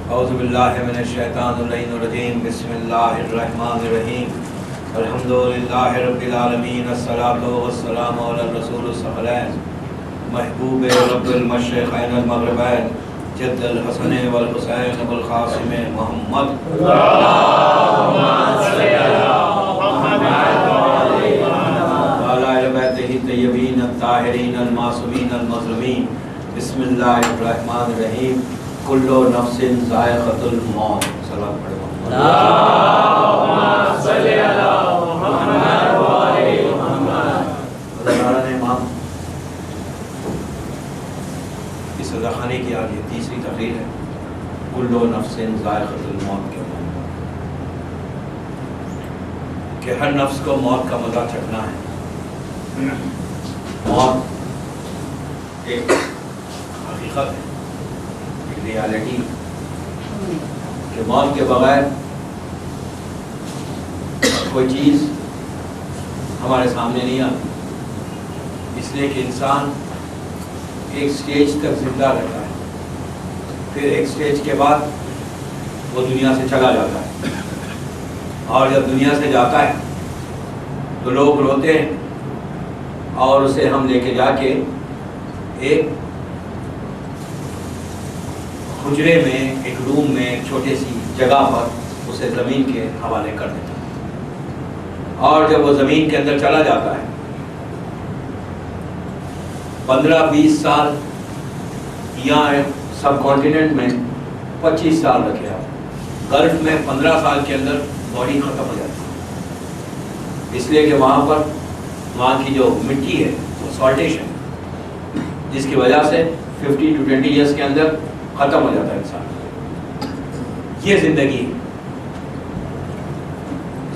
اعوذ باللہ من الشیطان الرجیم بسم اللہ الرحمن الرحیم الحمدللہ رب العالمین الصلاۃ والسلام علی الرسول الثقلین محبوب رب المشرقین المغربین جد الحسن والحسین والقاسم محمد اللہم صلی علی محمد وعلی اہل بیتہ الطیبین الطاہرین المعصومین المظلومین بسم اللہ الرحمن الرحیم کل نفس ذائقۃ الموت صلوات پڑھیں محمد اللہم صلی علی محمد وعلی محمد۔ حضرات امام اس رضاخانی کی آج یہ تیسری تقریر ہے کل نفس ذائقۃ الموت کے موضوع کہ ہر نفس کو موت کا مزہ چکھنا ہے۔ موت ایک حقیقت ہے، ایک ریالٹی کہ موت کے بغیر کوئی چیز ہمارے سامنے نہیں آتی، اس لیے کہ انسان ایک سٹیج تک زندہ رہتا ہے، پھر ایک سٹیج کے بعد وہ دنیا سے چلا جاتا ہے، اور جب دنیا سے جاتا ہے تو لوگ روتے ہیں اور اسے ہم لے کے جا کے ایک حجرے میں، ایک روم میں، ایک چھوٹی سی جگہ پر اسے زمین کے حوالے کر دیتا ہے، اور جب وہ زمین کے اندر چلا جاتا ہے 15-20 سال یا سب کانٹیننٹ میں 25 سال رکھے آپ، گلف میں 15 سال کے اندر باڈی ختم ہو جاتی ہے، اس لیے کہ وہاں کی جو مٹی ہے وہ سالٹیشن، جس کی وجہ سے 50 to 20 ایئرس کے اندر ختم ہو جاتا ہے انسان۔ یہ زندگی ہے،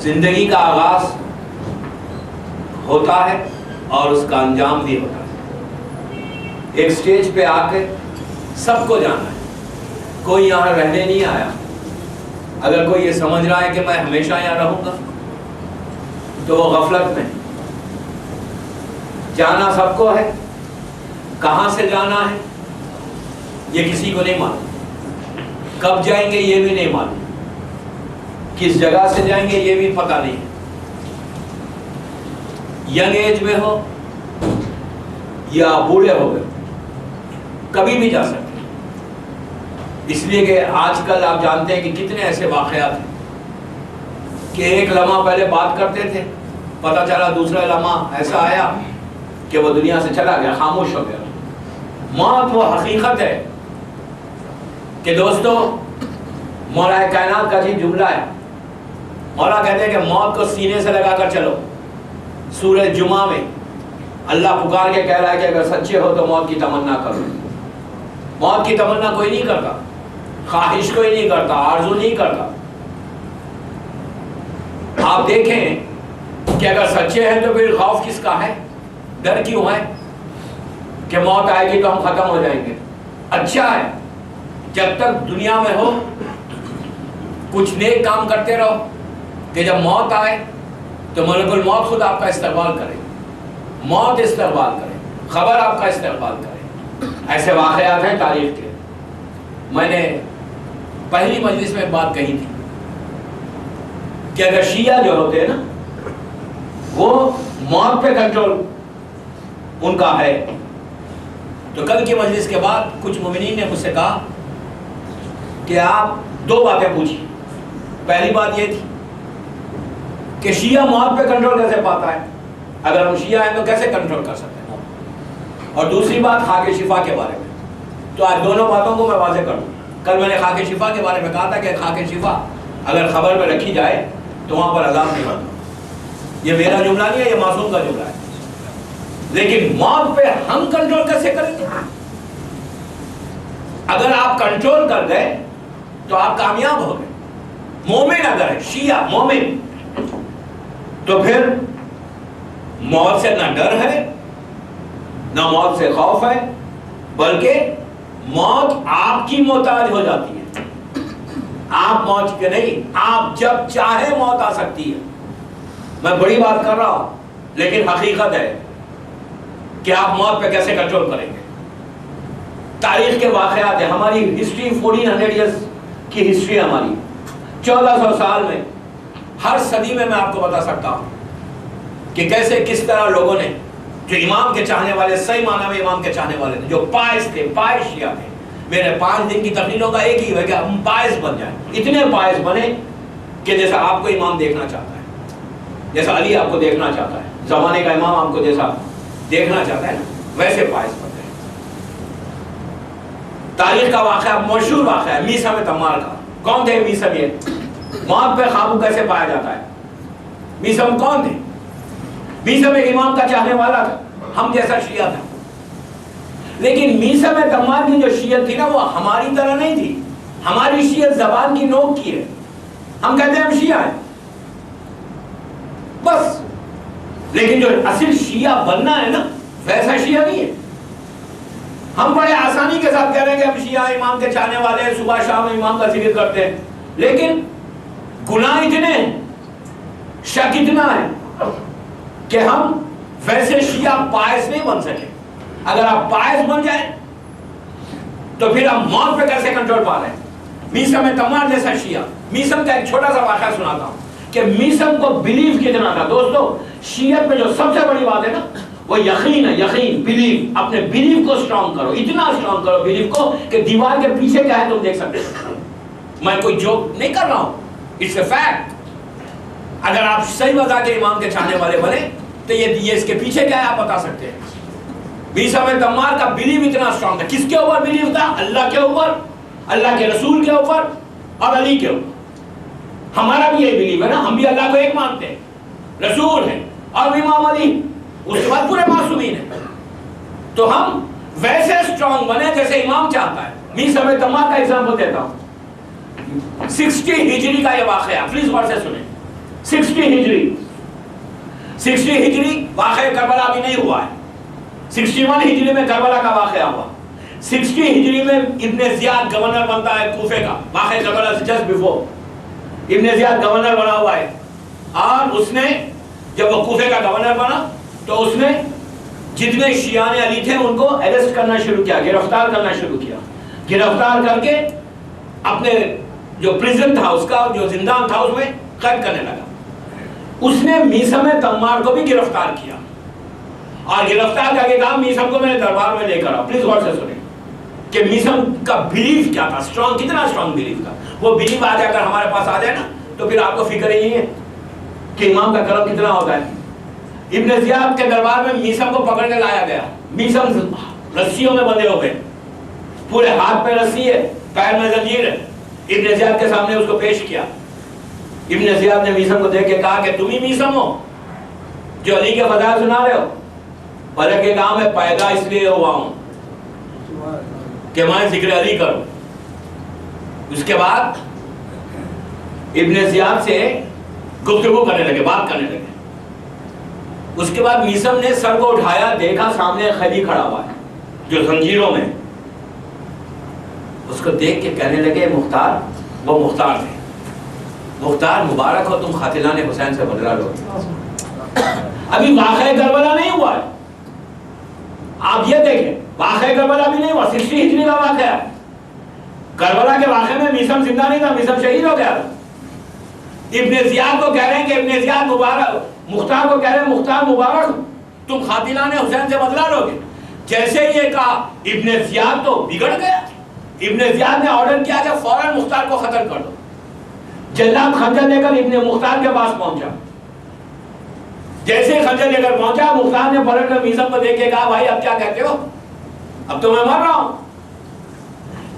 زندگی کا آغاز ہوتا ہے اور اس کا انجام بھی ہوتا ہے۔ ایک سٹیج پہ آ کے سب کو جانا ہے، کوئی یہاں رہنے نہیں آیا۔ اگر کوئی یہ سمجھ رہا ہے کہ میں ہمیشہ یہاں رہوں گا تو وہ غفلت میں۔ جانا سب کو ہے، کہاں سے جانا ہے یہ کسی کو نہیں معلوم، کب جائیں گے یہ بھی نہیں معلوم، کس جگہ سے جائیں گے یہ بھی پتہ نہیں ہے۔ ینگ ایج میں ہو یا بوڑھے ہو گئے کبھی بھی جا سکتے، اس لیے کہ آج کل آپ جانتے ہیں کہ کتنے ایسے واقعات ہیں کہ ایک لمحہ پہلے بات کرتے تھے، پتہ چلا دوسرا لمحہ ایسا آیا کہ وہ دنیا سے چلا گیا، خاموش ہو گیا۔ موت وہ حقیقت ہے کہ دوستو، مولا کائنات کا عجیب جملہ ہے، مولا کہتے ہیں کہ موت کو سینے سے لگا کر چلو۔ سورہ جمعہ میں اللہ پکار کے کہہ رہا ہے کہ اگر سچے ہو تو موت کی تمنا کرو۔ موت کی تمنا کوئی نہیں کرتا، خواہش کوئی نہیں کرتا، آرزو نہیں کرتا۔ آپ دیکھیں کہ اگر سچے ہیں تو پھر خوف کس کا ہے، ڈر کیوں ہے کہ موت آئے گی تو ہم ختم ہو جائیں گے؟ اچھا ہے جب تک دنیا میں ہو کچھ نیک کام کرتے رہو کہ جب موت آئے تو ملک الموت خود آپ کا استقبال کرے، موت استقبال کرے، خبر آپ کا استقبال کرے۔ ایسے واقعات ہیں تاریخ کے۔ میں نے پہلی مجلس میں بات کہی تھی کہ اگر شیعہ جو ہوتے ہیں نا وہ موت پہ کنٹرول ان کا ہے، تو کل کی مجلس کے بعد کچھ مومنین نے مجھ سے کہا کہ آپ 2 باتیں پوچھی۔ پہلی بات یہ تھی کہ شیعہ موت پہ کنٹرول کیسے پاتا ہے، اگر ہم شیعہ ہیں تو کیسے کنٹرول کر سکتے ہیں، اور دوسری بات خاک شفا کے بارے میں۔ تو آج دونوں باتوں کو میں واضح کر دوں۔ کل میں نے خاک شفا کے بارے میں کہا تھا کہ خاک شفا اگر خبر میں رکھی جائے تو وہاں پر عذاب نہیں ہوتا۔ یہ میرا جملہ نہیں ہے، یہ معصوم کا جملہ ہے۔ لیکن موت پہ ہم کنٹرول کیسے کریں گے؟ اگر آپ کنٹرول کر گئے تو آپ کامیاب ہو گئے۔ مومن اگر ہے، شیعہ مومن، تو پھر موت سے نہ ڈر ہے نہ موت سے خوف ہے، بلکہ موت آپ کی محتاج ہو جاتی ہے۔ آپ موت کے نہیں، آپ جب چاہے موت آ سکتی ہے۔ میں بڑی بات کر رہا ہوں لیکن حقیقت ہے کہ آپ موت پہ کیسے کنٹرول کریں گے۔ تاریخ کے واقعات ہیں، ہماری ہسٹری 1400 ایئرز کی ہسٹری ہماری 1400 سال میں ہر صدی میں آپ کو بتا سکتا ہوں کہ کیسے کس طرح لوگوں نے جو امام کے چاہنے والے، صحیح معنی میں امام کے چاہنے والے تھے، جو پائس تھے، پائس شیعہ تھے، میرے 5 دن کی تقریروں کا ایک ہی ہے کہ ہم پائس بن جائیں، اتنے پائس بنے کہ جیسا آپ کو امام دیکھنا چاہتا ہے، جیسا علی آپ کو دیکھنا چاہتا ہے، زمانے کا امام آپ کو جیسا دیکھنا چاہتا ہے نا، ویسے پائس بن گئے۔ تاریخ کا واقعہ، مشہور واقعہ ہے میثم تمار کا۔ کون تھے میثم؟ یہ موت پہ قابو کیسے پایا جاتا ہے؟ میثم کون تھے؟ میثم ایک امام کا چاہنے والا تھا، ہم جیسا شیعہ تھا، لیکن میثم تمار کی جو شیعت تھی نا وہ ہماری طرح نہیں تھی۔ ہماری شیعت زبان کی نوک کی ہے، ہم کہتے ہیں ہم شیعہ ہیں بس، لیکن جو اصل شیعہ بننا ہے نا ویسا شیعہ نہیں ہے۔ ہم بڑے آسانی کے ساتھ کہہ رہے ہیں کہ ہم شیعہ امام کے چاہنے والے ہیں، صبح شام امام کا ذکر کرتے ہیں، لیکن گناہ اتنے ہیں، شک اتنا ہے کہ ہم ویسے شیعہ پائس نہیں بن سکے۔ اگر آپ پائس بن جائیں تو پھر ہم موت پہ کیسے کنٹرول پا رہے ہیں؟ میثم تمار جیسا شیعہ۔ میثم کا ایک چھوٹا سا واقعہ سناتا ہوں کہ میثم کو بلیو کتنا تھا۔ دوستو شیعت میں جو سب سے بڑی بات ہے نا وہ یقین ہے، یقین، بلیو۔ اپنے بلیو کو سٹرونگ کرو، اتنا سٹرونگ کرو بلیو کو کہ دیوار کے پیچھے کیا ہے تم دیکھ سکتے ہو۔ میں کوئی جوک نہیں کر رہا ہوں، اٹس اے فیکٹ۔ اگر آپ صحیح بتا کے امام کے چاہنے والے بنے تو یہ اس کے پیچھے کیا ہے آپ بتا سکتے ہیں۔ میثم تمار کا بلیو اتنا سٹرونگ تھا۔ کس کے اوپر بلیو تھا؟ اللہ کے اوپر، اللہ کے رسول کے اوپر اور علی کے اوپر۔ ہمارا بھی یہ بلیو ہے نا، ہم بھی اللہ کو ایک مانتے ہیں، رسول ہے اور امام علی، اس کے بعد پورے معصومین ہیں۔ تو ہم ویسے سٹرونگ بنے جیسے امام چاہتا ہے۔ میثم تمار کا ایگزامپل دیتا ہوں۔ 60 ہجری کا یہ واقعہ، پلیز غور سے سنیں۔ 60 ہجری واقعہ کربلا بھی نہیں ہوا ہے، 61 ہجری میں کربلا کا واقعہ ہوا۔ 60 ہجری میں ابن زیاد گورنر بنتا ہے کوفے کا، واقعہ کربلا سے جسٹ بیفور ابن زیاد گورنر بنا ہوا ہے، اور اس نے جب وہ کوفے کا گورنر بنا تو اس نے جتنے شیعان علی تھے ان کو اریسٹ کرنا شروع کیا، گرفتار کرنا شروع کیا۔ گرفتار کر کے اپنے جو پریزن تھا اس کا، جو زندان تھا اس میں قید کرنے لگا۔ اس نے میثم تمار کو بھی گرفتار کیا اور گرفتار کر کے کہا میثم کو میرے دربار میں لے کر آؤ۔ پلیز غور سے سنیں کہ میثم کا بلیف کیا تھا، سٹرونگ، کتنا سٹرونگ بلیف تھا۔ وہ بلیف آج اگر ہمارے پاس آ جائے نا تو پھر آپ کو فکر ہی نہیں ہے کہ امام کا کرم کتنا ہوتا ہے۔ ابن زیاد کے دربار میں میثم کو پکڑ کے لایا گیا۔ میثم رسیوں میں بندھے ہو گئے، پورے ہاتھ پہ رسی ہے، پیر میں زنجیر ہے۔ ابن زیاد کے سامنے اس کو پیش کیا۔ ابن زیاد نے میثم کو دیکھ کے کہا کہ تم ہی میثم ہو جو علی کے فضائل سنا رہے ہو؟ بلکہ کہ کہا میں پیدا اس لیے ہوا ہوں کہ میں ذکر علی کروں۔ اس کے بعد ابن زیاد سے گفتگو کرنے لگے، بات کرنے لگے۔ اس کے بعد میثم نے سر کو اٹھایا، دیکھا سامنے قیدی کھڑا ہوا ہے جو زنجیروں میں۔ اس کو دیکھ کے کہنے لگے مختار، وہ مختار تھے، مختار مبارک ہو تم قاتلان حسین سے بدلہ لو۔ ابھی واقعہ کربلا نہیں ہوا ہے، آپ یہ دیکھیں واقعہ کربلا بھی نہیں ہوا، 60 ہجری کا واقعہ ہے۔ کربلا کے واقعے میں میثم زندہ نہیں تھا، میثم شہید ہو گیا۔ ابن زیاد کو کہہ رہے ہیں کہ ابن زیاد مبارک، مختار کو کہہ رہے ہیں مختار مبارک تم قاتلان حسین سے بدلہ لو گے۔ جیسے یہ کہا ابن زیاد تو بگڑ گیا۔ ابن زیاد نے آرڈر کیا کہ فوراً مختار کو قتل کر دو۔ جلاد خنجر لے کر ابن مختار کے پاس پہنچا۔ جیسے خنجر لے کر پہنچا، مختار نے پلٹ کر میثم کو دیکھ کے کہا بھائی اب کیا کہتے ہو؟ اب تو میں مر رہا ہوں۔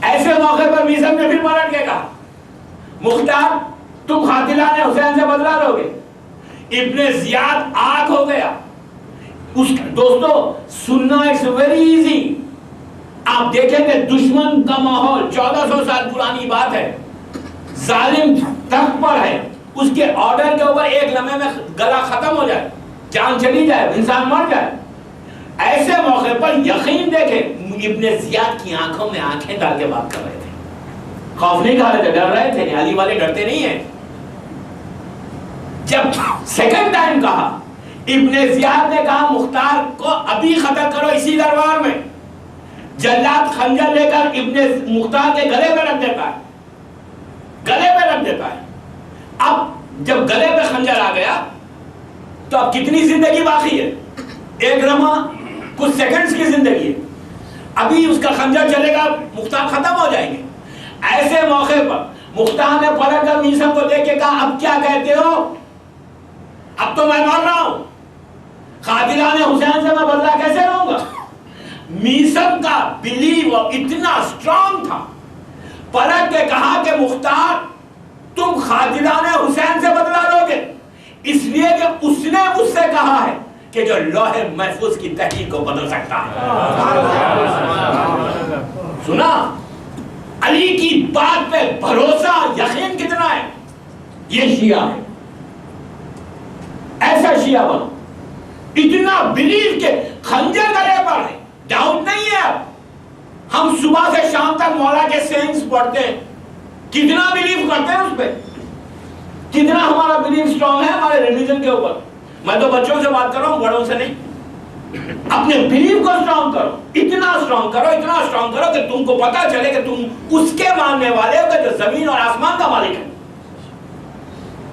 ایسے موقع پر میثم نے پھر پلٹ کے کہا مختار تم قاتلان حسین سے بدلہ لو گے۔ ابن زیاد آگ ہو گیا۔ دوستو سننا اٹس ویری ایزی۔ آپ دیکھیں کہ دشمن کا ماحول 1400 سال پرانی بات ہے، ظالم تخت پر ہے، اس کے آرڈر کے اوپر ایک لمحے میں گلا ختم ہو جائے، جان چلی جائے، انسان مر جائے۔ ایسے موقع پر یقین دیکھیں ابن زیاد کی آنکھوں میں آنکھیں ڈال کے بات کر رہے تھے، خوف نہیں کھا رہے تھے، ڈر رہے تھے۔ علی والے ڈرتے نہیں ہیں۔ جب سیکنڈ ٹائم کہا ابن زیاد نے کہا مختار کو ابھی قتل کرو اسی دربار میں۔ جلاد خنجر لے کر ابن مختار کے گلے میں رکھ دیتا ہے۔ دیتا ہے. اب جب گلے پہ خنجر آ گیا تو اب کتنی زندگی باقی ہے؟ ایک لمحہ کچھ سیکنڈز کی زندگی ہے. ابھی اس کا خنجر چلے گا مختار ختم ہو جائیں گے. ایسے موقع پر مختار نے پلٹ کر میثم کو دیکھ کے کہا اب کیا کہتے ہو؟ اب تو میں مر رہا ہوں, قاتلان حسین سے میں بدلہ کیسے لوں گا؟ میثم کا بلیو اتنا اسٹرانگ تھا, پلٹ کے کہا کہ مختار تم قاتلان حسین سے بدلہ لو گے, اس لیے کہ اس نے مجھ سے کہا ہے کہ جو لوح محفوظ کی تحقیق کو بدل سکتا ہے. سنا علی کی بات پہ بھروسہ یقین کتنا ہے؟ یہ شیعہ ہے, ایسا شیعہ بنو اتنا بلیو کہ خنجر گلے پر ہے, ڈاؤٹ نہیں ہے. اب ہم صبح سے شام تک مولا کے سینس پڑھتے ہیں, کتنا بلیو کرتے ہیں اس پہ, کتنا ہمارا بلیو اسٹرانگ ہے ہمارے ریلیجن کے اوپر. میں تو بچوں سے بات کر رہا ہوں, بڑوں سے نہیں. اپنے بلیو کو اسٹرانگ کرو, اتنا اسٹرانگ کرو, اتنا اسٹرانگ کرو کہ تم کو پتا چلے کہ تم اس کے ماننے والے ہو کہ جو زمین اور آسمان کا مالک ہے.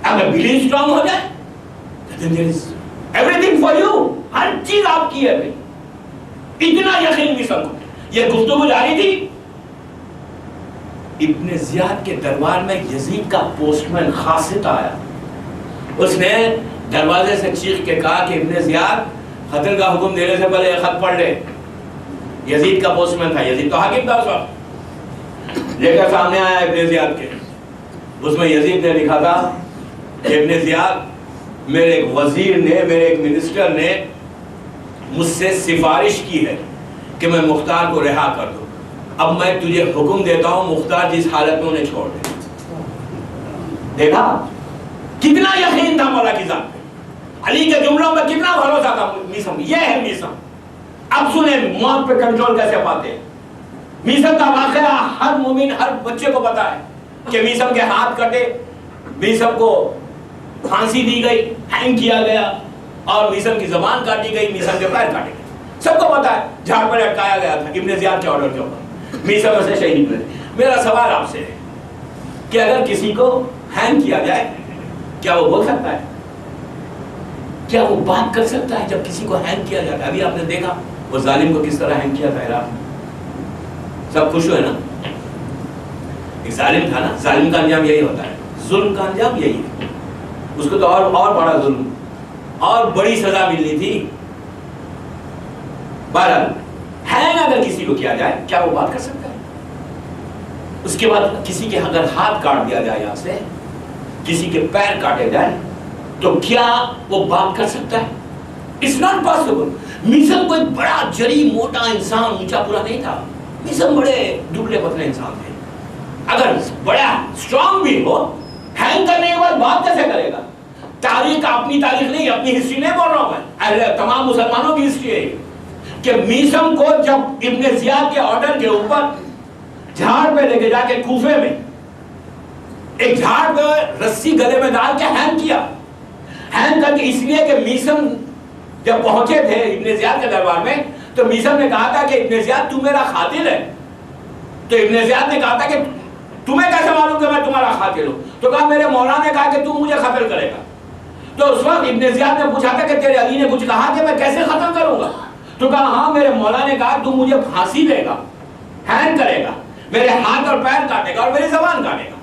اگر بلیو اسٹرانگ ہو جائے then there is everything for you, ہر چیز آپ کی ہے بھائی. اتنا یقین بھی سب کو. یہ گفتگو جاری تھی. ابن زیاد کے دربار میں یزید کا پوسٹ مین خاصت آیا. اس نے دروازے سے چیخ کے کہا کہ ابن زیاد قتل کا حکم دینے سے پہلے ایک خط پڑھ لے. یزید کا پوسٹ مین تھا, یزید تو حاکم تھا اس وقت. لے کر سامنے آیا ابن زیاد کے, اس میں یزید نے لکھا تھا کہ ابن زیاد میرے ایک وزیر نے, میرے ایک منسٹر نے مجھ سے سفارش کی ہے کہ میں مختار کو رہا کر دوں. اب میں تجھے حکم دیتا ہوں مختار جس حالت میں انہیں چھوڑ دے. دیکھا کتنا یقین تھا مولا کی ذات پہ, علی کے جملوں میں کتنا بھروسہ تھا میثم. یہ ہے میثم. اب سنیں موت پہ کنٹرول کیسے پاتے ہیں. میثم کا واقعہ ہر مومن, ہر بچے کو پتا ہے کہ میثم کے ہاتھ کٹے, میثم کو پھانسی دی گئی, ہینگ کیا گیا, اور میثم کی زبان کاٹی گئی, میثم کے پیر کاٹے گئے. سب کو پتا ہے جھاڑ پر لٹکایا گیا تھا ابن زیاد کے آرڈر کے اوپر. میثم سے شہید ہوئے. میرا سوال آپ سے ہے کہ اگر کسی کو ہینگ کیا جائے کیا وہ بول سکتا ہے؟ کیا وہ بات کر سکتا ہے جب کسی کو ہینگ کیا جاتا ہے؟ ابھی آپ نے دیکھا وہ ظالم کو کس طرح ہینگ کیا تھا عراق میں. سب خوش ہوئے نا. ایک ظالم تھا نا, ظالم کا انجام یہی ہوتا ہے, ظلم کا انجام یہی ہے. اس کو تو اور بڑا ظلم اور بڑی سزا ملنی تھی. بہرحال ہینگ اگر کسی کو کیا جائے کیا وہ بات کر سکتا ہے؟ اس کے بعد کسی کے اگر ہاتھ کاٹ دیا جائے, یہاں سے کسی کے پیر کاٹے جائے, تو کیا وہ بات کر سکتا ہے؟ It's not possible. میثم کوئی بڑا جری موٹا انسان, اونچا پورا نہیں تھا. میثم بڑے دبلے پتلے انسان تھے. اگر بڑا اسٹرانگ بھی ہو, ہینگ کرنے کے بعد بات کیسے کرے گا؟ تاریخ اپنی تاریخ نہیں, اپنی ہسٹری نہیں بول رہا ہوں میں, تمام مسلمانوں کی ہسٹری ہے کہ میثم کو جب ابن زیاد کے آرڈر کے اوپر جھاڑ پہ لے کے جا کے کوفے میں ایک جھاڑ پہ رسی گلے میں ڈال کے ہینگ کیا. ہینگ کر کے اس لیے کہ میثم جب پہنچے تھے ابن زیاد کے دربار میں تو میثم نے کہا تھا کہ ابن زیاد تو میرا قاتل ہے. تو ابن زیاد نے کہا تھا کہ تمہیں کیسے معلوم کہ میں تمہارا قاتل ہوں؟ تو کہا میرے مولا نے کہا کہ تو مجھے قتل کرے گا. تو اس وقت ابن زیاد نے پوچھا تھا کہ تیرے علی نے کچھ کہا کہ میں کیسے قتل کروں گا؟ تو کہا ہاں میرے مولا نے کہا تو مجھے پھانسی دے گا, ہینگ کرے گا, میرے ہاتھ اور پیر کاٹے گا اور میری زبان کاٹے گا.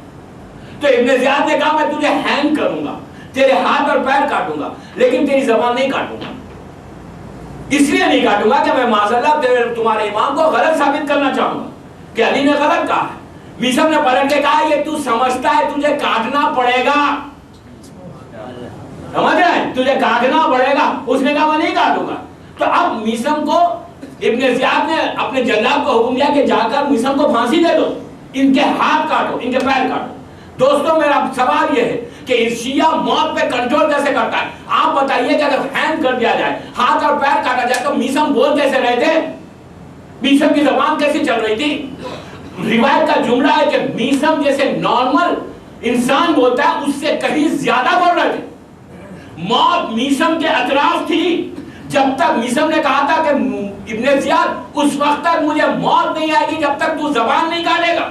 تو ابن زیاد نے کہا میں تجھے ہینگ کروں گا, تیرے ہاتھ اور پیر کاٹوں گا, لیکن تیری زبان نہیں کاٹوں گا. اس لیے نہیں کاٹوں گا کہ میں معذاللہ تمہارے امام کو غلط ثابت کرنا چاہوں گا کہ علی نے غلط کہا ہے. میثم نے پلٹ کے کہا یہ تو سمجھتا ہے تجھے کاٹنا پڑے گا, سمجھ رہے ہیں, تجھے کاٹنا پڑے گا. اس نے کہا میں نہیں کاٹوں گا. تو اب میثم کو ابن زیاد نے اپنے جلاب کو حکم دیا کہ جا کر میثم کو پھانسی دے دو, ان کے ہاتھ کاٹو, ان کے پیر کاٹو. دوستوں میرا سوال یہ ہے کہ شیعہ موت پہ کنٹرول کیسے کرتا ہے؟ آپ بتائیے کہ اگر ہینگ کر دیا جائے, ہاتھ اور پیر کاٹا جائے, تو میثم بول کیسے رہے تھے؟ میثم کی زبان کیسی چل رہی تھی؟ روایت کا جملہ ہے کہ میثم جیسے نارمل انسان بولتا ہے اس سے کہیں زیادہ بول رہے تھے. موت میثم کے اطراف تھی. جب تک میثم نے کہا تھا کہ ابن زیاد اس وقت تک مجھے موت نہیں آئے گی جب تک تو زبان نہیں کاٹے گا,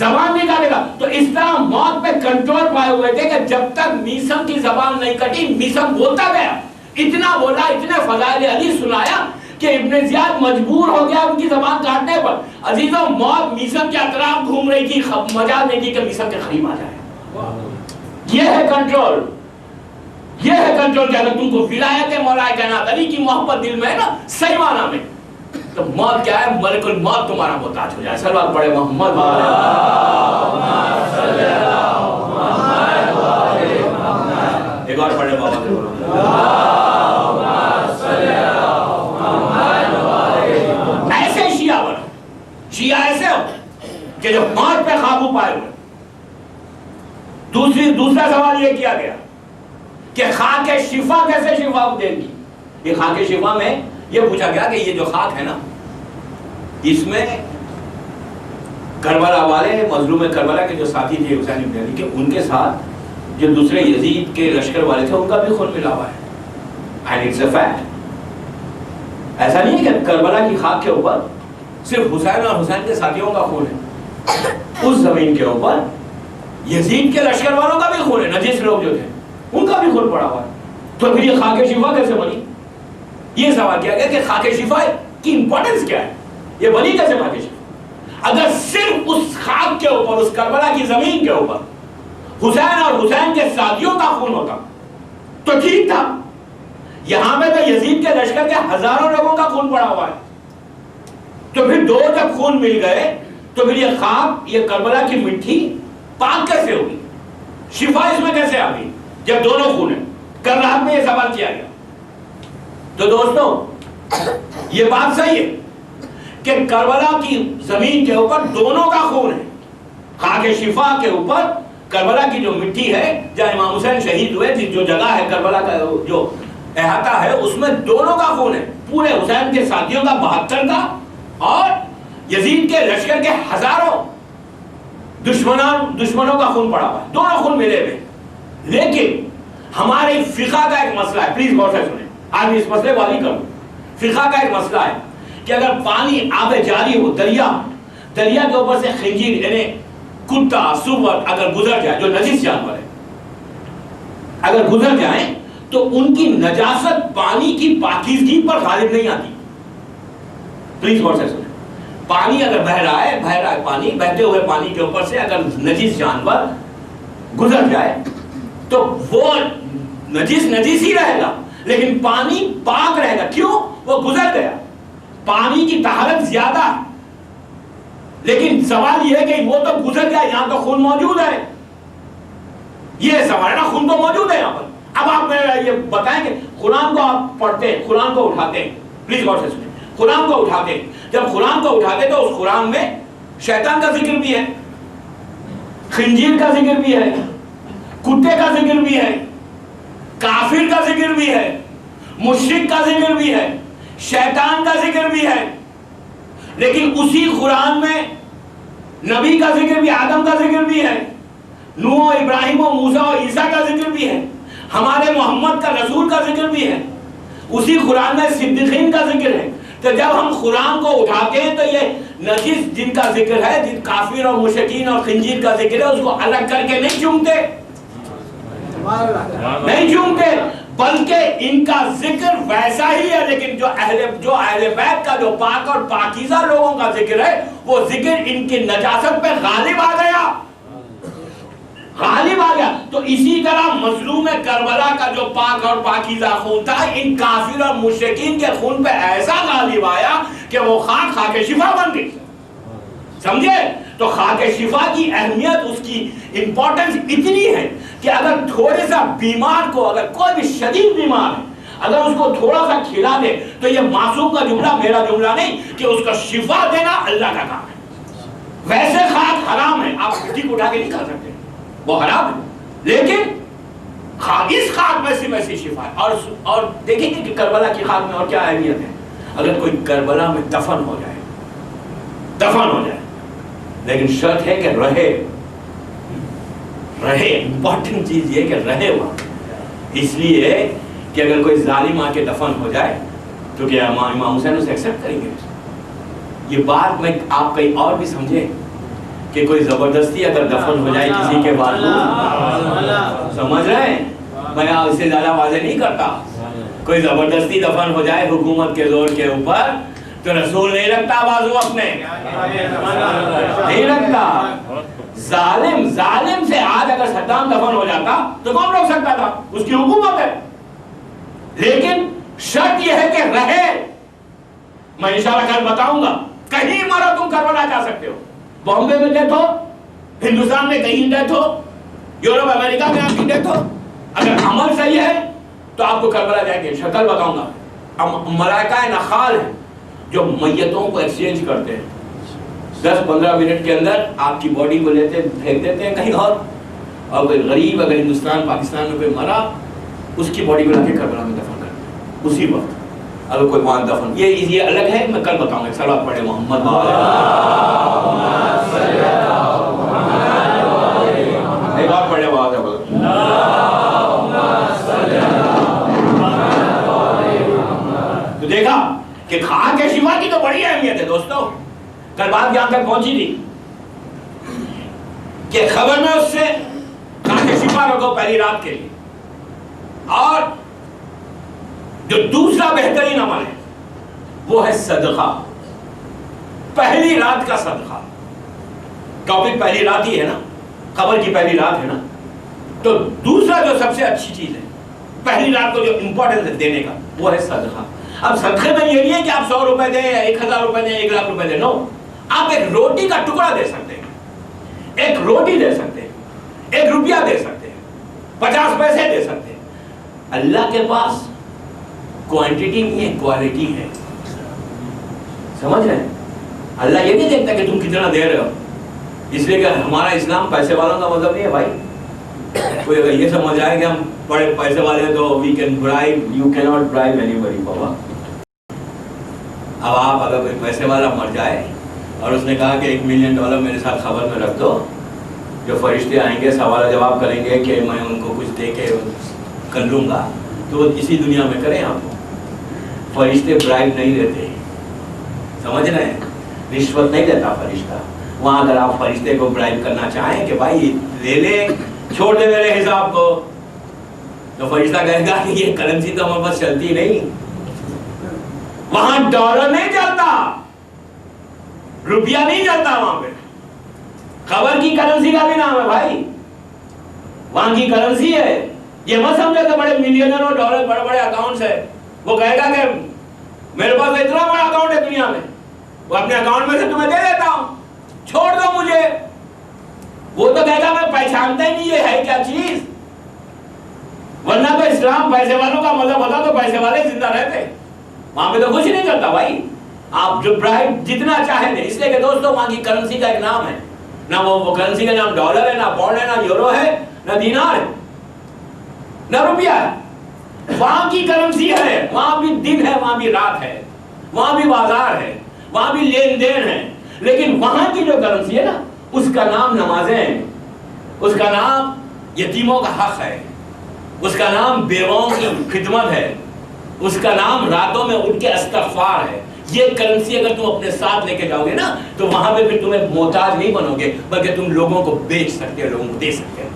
زبان نہیں کاٹے گا. تو اس طرح موت پہ کنٹرول پائے ہوئے تھے کہ جب تک میسم کی زبان نہیں کٹی میسم بولتا گیا، اتنا بولا، اتنے فضائل علی سنایا کہ ابن زیاد مجبور ہو گیا ان کی زبان کاٹنے پر۔ عزیزوں، موت میسم کے اطراف گھوم رہی تھی، مجال نہیں تھی کہ میسم کے قریب آ جائے۔ یہ ہے کنٹرول، یہ ہے کنٹرول کہ اگر تم کو ولایت مولا کائنات علی کی محبت دل میں ہے نا صحیح معنی میں، تو موت کیا ہے؟ ملک الموت تمہارا محتاج ہو جائے۔ سلوات پڑھے محمد ایک اور پڑھے محمد۔ ایسے شیعہ بنو، شیعہ ایسے ہو کہ جو موت پہ قابو پائے ہوئے۔ دوسرا سوال یہ کیا گیا کہ خاک شفا کیسے شفا دے گی؟ یہ خاک شفا میں یہ پوچھا گیا کہ یہ جو خاک ہے نا، اس میں کربلا والے مظلوم کربلا کے جو ساتھی تھے حسین ابن علی کے، ان کے ساتھ جو دوسرے یزید کے لشکر والے تھے ان کا بھی خون ملا ہوا ہے۔ And it's a fact. ایسا نہیں ہے کہ کربلا کی خاک کے اوپر صرف حسین اور حسین کے ساتھیوں کا خون ہے، اس زمین کے اوپر یزید کے لشکر والوں کا بھی خون ہے، نجس لوگ جو تھے ان کا بھی خون پڑا ہوا ہے۔ تو پھر یہ خاک شفا کیسے بنی؟ یہ سوال کیا گیا کہ خاک شفا کی امپورٹنس کیا ہے، یہ بنی کیسے خاک شفا؟ اگر صرف اس خاک کے اوپر، اس کربلا کی زمین کے اوپر حسین اور حسین کے ساتھیوں کا خون ہوتا تو ٹھیک تھا، یہاں پہ تو یزید کے لشکر کے ہزاروں لوگوں کا خون پڑا ہوا ہے۔ تو پھر دو جب خون مل گئے تو پھر یہ خاک، یہ کربلا کی مٹی پاک کیسے ہوگی؟ شفا اس میں کیسے آ گئی جب دونوں خون ہیں؟ کل رات میں یہ سوال کیا گیا۔ تو دوستوں، یہ بات صحیح ہے کہ کربلا کی زمین کے اوپر دونوں کا خون ہے۔ خاک شفا کے اوپر کربلا کی جو مٹی ہے جہاں امام حسین شہید ہوئے، جو جگہ ہے کربلا کا جو احاطہ ہے، اس میں دونوں کا خون ہے، پورے حسین کے ساتھیوں کا 72 کا اور یزید کے لشکر کے ہزاروں دشمنوں کا خون پڑا ہوا ہے، دونوں خون ملے ہوئے۔ لیکن ہمارے فقہ کا ایک مسئلہ ہے، پلیز غور سے سنیں، آج اس مسئلے کو حل کروں۔ فقہ کا ایک مسئلہ ہے کہ اگر پانی آب جاری ہو، دریا کے اوپر سے خنجیر یعنی کتا، سور اگر گزر جائے، جو نجس جانور ہے اگر گزر جائیں تو ان کی نجاست پانی کی پاکیزگی پر غالب نہیں آتی۔ پلیز غور سے سنیں، پانی اگر بہہ رہا ہے پانی، بہتے ہوئے پانی کے اوپر سے اگر نجس جانور گزر جائے تو وہ نجس ہی رہے گا، لیکن پانی پاک رہے گا۔ کیوں؟ وہ گزر گیا، پانی کی طہارت زیادہ ہے۔ لیکن سوال یہ ہے کہ وہ تو گزر گیا، یہاں تو خون موجود ہے۔ یہ سوال ہے نا، خون تو موجود ہے یہاں پر۔ اب آپ یہ بتائیں کہ قرآن کو آپ پڑھتے ہیں، قرآن کو اٹھاتے ہیں، پلیز غور سے سنیں، قرآن کو اٹھاتے ہیں، جب قرآن کو اٹھاتے تو اس قرآن میں شیطان کا ذکر بھی ہے، خنجیر کا ذکر بھی ہے، کتے کا ذکر بھی ہے، کافر کا ذکر بھی ہے، مشرک کا ذکر بھی ہے، شیطان کا ذکر بھی ہے۔ لیکن اسی قرآن میں نبی کا ذکر بھی، آدم کا ذکر بھی ہے، نوح و ابراہیم و موسیٰ و عیسیٰ کا ذکر بھی ہے، ہمارے محمد کا رسول کا ذکر بھی ہے، اسی قرآن میں صدیقین کا ذکر ہے۔ تو جب ہم قرآن کو اٹھاتے ہیں تو یہ نجس جن کا ذکر ہے، جن کافر اور مشرکین اور خنجیر کا ذکر ہے، اس کو الگ کر کے نہیں چومتے، نہیں چومتے، بلکہ ان کا ذکر ویسا ہی ہے۔ لیکن جو اہل بیت کا جو پاک اور پاکیزہ لوگوں کا ذکر ہے، وہ ذکر ان کی نجاست پہ غالب آ گیا، غالب آ گیا۔ تو اسی طرح مظلوم کربلا کا جو پاک اور پاکیزہ خون تھا، ان کافر اور مشرکین کے خون پہ ایسا غالب آیا کہ وہ خاک شفا بن گئی۔ سمجھے؟ تو خاک شفا کی اہمیت، اس کی امپورٹنس اتنی ہے کہ اگر تھوڑے سا بیمار کو، اگر کوئی بھی شدید بیمار ہے، اگر اس کو تھوڑا سا کھلا دے تو یہ معصوم کا جملہ، میرا جملہ نہیں، کہ اس کو شفا دینا اللہ کا کام ہے۔ ویسے خاک حرام ہے، آپ مٹی کو اٹھا کے نہیں کھا سکتے، وہ حرام ہے، لیکن اس خاک میں سے ویسی شفا ہے۔ اور دیکھیں گے کہ کربلا کی خاک میں اور کیا اہمیت ہے۔ اگر کوئی کربلا میں دفن ہو جائے، لیکن شرط ہے کہ رہے، امپورٹنٹ چیز یہ کہ رہے وہاں۔ اس لیے کہ اگر کوئی ظالم آ کے دفن ہو جائے تو کیا امام حسین اسے ایکسپٹ کریں گے؟ یہ بات میں آپ کہیں اور بھی سمجھیں کہ کہ کوئی زبردستی اگر دفن ہو جائے کسی کے بعد، سمجھ رہے ہیں، میں اس سے زیادہ واضح نہیں کرتا، کوئی زبردستی دفن ہو جائے حکومت کے زور کے اوپر تو رسول نہیں رکھتا بازو اپنے، نہیں رکھتا۔ ظالم سے آج اگر صدام دفن ہو جاتا تو کون روک سکتا تھا؟ اس کی حکومت ہے، لیکن شرط یہ ہے کہ رہے۔ میں انشاءاللہ کل بتاؤں گا، کہیں مرو تم کربلا جا سکتے ہو، بامبے میں ڈیتھ ہو، ہندوستان میں کہیں ڈیتھ ہو، یورپ امریکہ میں آپ کی ڈیتھ ہو، اگر عمل صحیح ہے تو آپ کو کربلا جائیں گے۔ شکل بتاؤں گا، ملائکہ نخال ہیں جو میتوں کو ایکسچینج کرتے ہیں، 10-15 منٹ کے اندر آپ کی باڈی کو لیتے پھینک دیتے ہیں کہیں اور کوئی غریب اگر ہندوستان پاکستان میں کوئی مرا، اس کی باڈی کو لا کے کربلا میں دفن کرتے ہیں اسی وقت، اگر کوئی وہاں دفن۔ یہ الگ ہے، میں کل بتاؤں گا۔ صلوات پڑھے محمد ایک اور پڑھے وہاں سے تو دیکھا کہ کھا کے شفا کی تو بڑی اہمیت ہے دوستو۔ کل بات یہاں تک پہنچی تھی کہ خبر میں اس سے کھا کے شفا رکھو پہلی رات کے لیے، اور جو دوسرا بہترین عمل ہے وہ ہے صدقہ، پہلی رات کا صدقہ۔ ٹاپک پہلی رات ہی ہے نا، خبر کی پہلی رات ہے نا، تو دوسرا جو سب سے اچھی چیز ہے پہلی رات کو جو امپورٹنس ہے دینے کا، وہ ہے صدقہ۔ اب صدقے میں یہ نہیں ہے کہ آپ 100 روپے دیں، 1000 روپے دیں، 1 لاکھ روپے دیں، نو، آپ ایک روٹی کا ٹکڑا دے سکتے ہیں، ایک روٹی دے سکتے ہیں، 1 روپیہ دے سکتے ہیں، 50 پیسے دے سکتے ہیں۔ اللہ کے پاس کوانٹٹی نہیں ہے، کوالٹی ہے، سمجھ رہے ہیں؟ اللہ یہ نہیں دیکھتا کہ تم کتنا دے رہے ہو، اس لیے کہ ہمارا اسلام پیسے والوں کا مطلب نہیں ہے بھائی۔ کوئی اگر یہ سمجھ آئے کہ ہم بڑے پیسے والے ہیں تو وی کین برائب، یو کی ناٹ برائب اینی باڈی بابا۔ اب آپ اگر کوئی پیسے والا مر جائے اور اس نے کہا کہ $1 ملین میرے ساتھ خبر میں رکھ دو، جو فرشتے آئیں گے سوال جواب کریں گے کہ میں ان کو کچھ دے کے کر لوں گا، تو وہ اسی دنیا میں کریں۔ آپ کو فرشتے برائب نہیں دیتے، سمجھ رہے ہیں؟ رشوت نہیں دیتا فرشتہ۔ وہاں اگر آپ فرشتے کو برائب کرنا چاہیں کہ بھائی لے لے، چھوڑ دے میرے حساب کو، تو فرشتہ کہے گا کہ یہ کرنسی تو ہمارے پاس چلتی نہیں، وہاں ڈالر نہیں چلتا، روپیہ نہیں چلتا، وہاں پہ خبر کی کرنسی کا بھی نام ہے بھائی، وہاں کی کرنسی ہے۔ یہ مت سمجھے کہ بڑے ملینر اور ڈالر بڑے بڑے اکاؤنٹس ہے، وہ کہے گا کہ میرے پاس اتنا بڑا اکاؤنٹ ہے دنیا میں، وہ اپنے اکاؤنٹ میں سے تمہیں دے دیتا ہوں، چھوڑ دو مجھے۔ وہ تو کہے گا میں پہچانتا ہی نہیں یہ ہے کیا چیز، ورنہ تو اسلام پیسے والوں کا مذہب ہوتا تو پیسے والے زندہ رہتے، وہاں پہ تو کچھ نہیں چلتا بھائی۔ آپ جو برائب جتنا چاہیں دیں، اس لیے کہ دوستوں وہاں کی کرنسی کا ایک نام ہے، نہ وہ کرنسی کا نام ڈالر ہے، نہ پاؤنڈ ہے، نہ یورو ہے، نہ دینار ہے، نہ روپیہ ہے، وہاں کی کرنسی ہے۔ وہاں بھی دن ہے، وہاں بھی رات ہے، وہاں بھی بازار ہے، وہاں بھی لین دین ہے، لیکن وہاں کی جو کرنسی ہے نا، اس کا نام نمازیں ہیں، اس کا نام یتیموں کا حق ہے، اس کا نام بیواؤں کی خدمت ہے، اس کا نام راتوں میں اٹھ کے استغفار ہے۔ یہ کرنسی اگر تم اپنے ساتھ لے کے جاؤ گے نا تو وہاں پہ پھر تمہیں محتاج نہیں بنو گے، بلکہ تم لوگوں کو بیچ سکتے ہو، لوگوں کو دے سکتے ہو،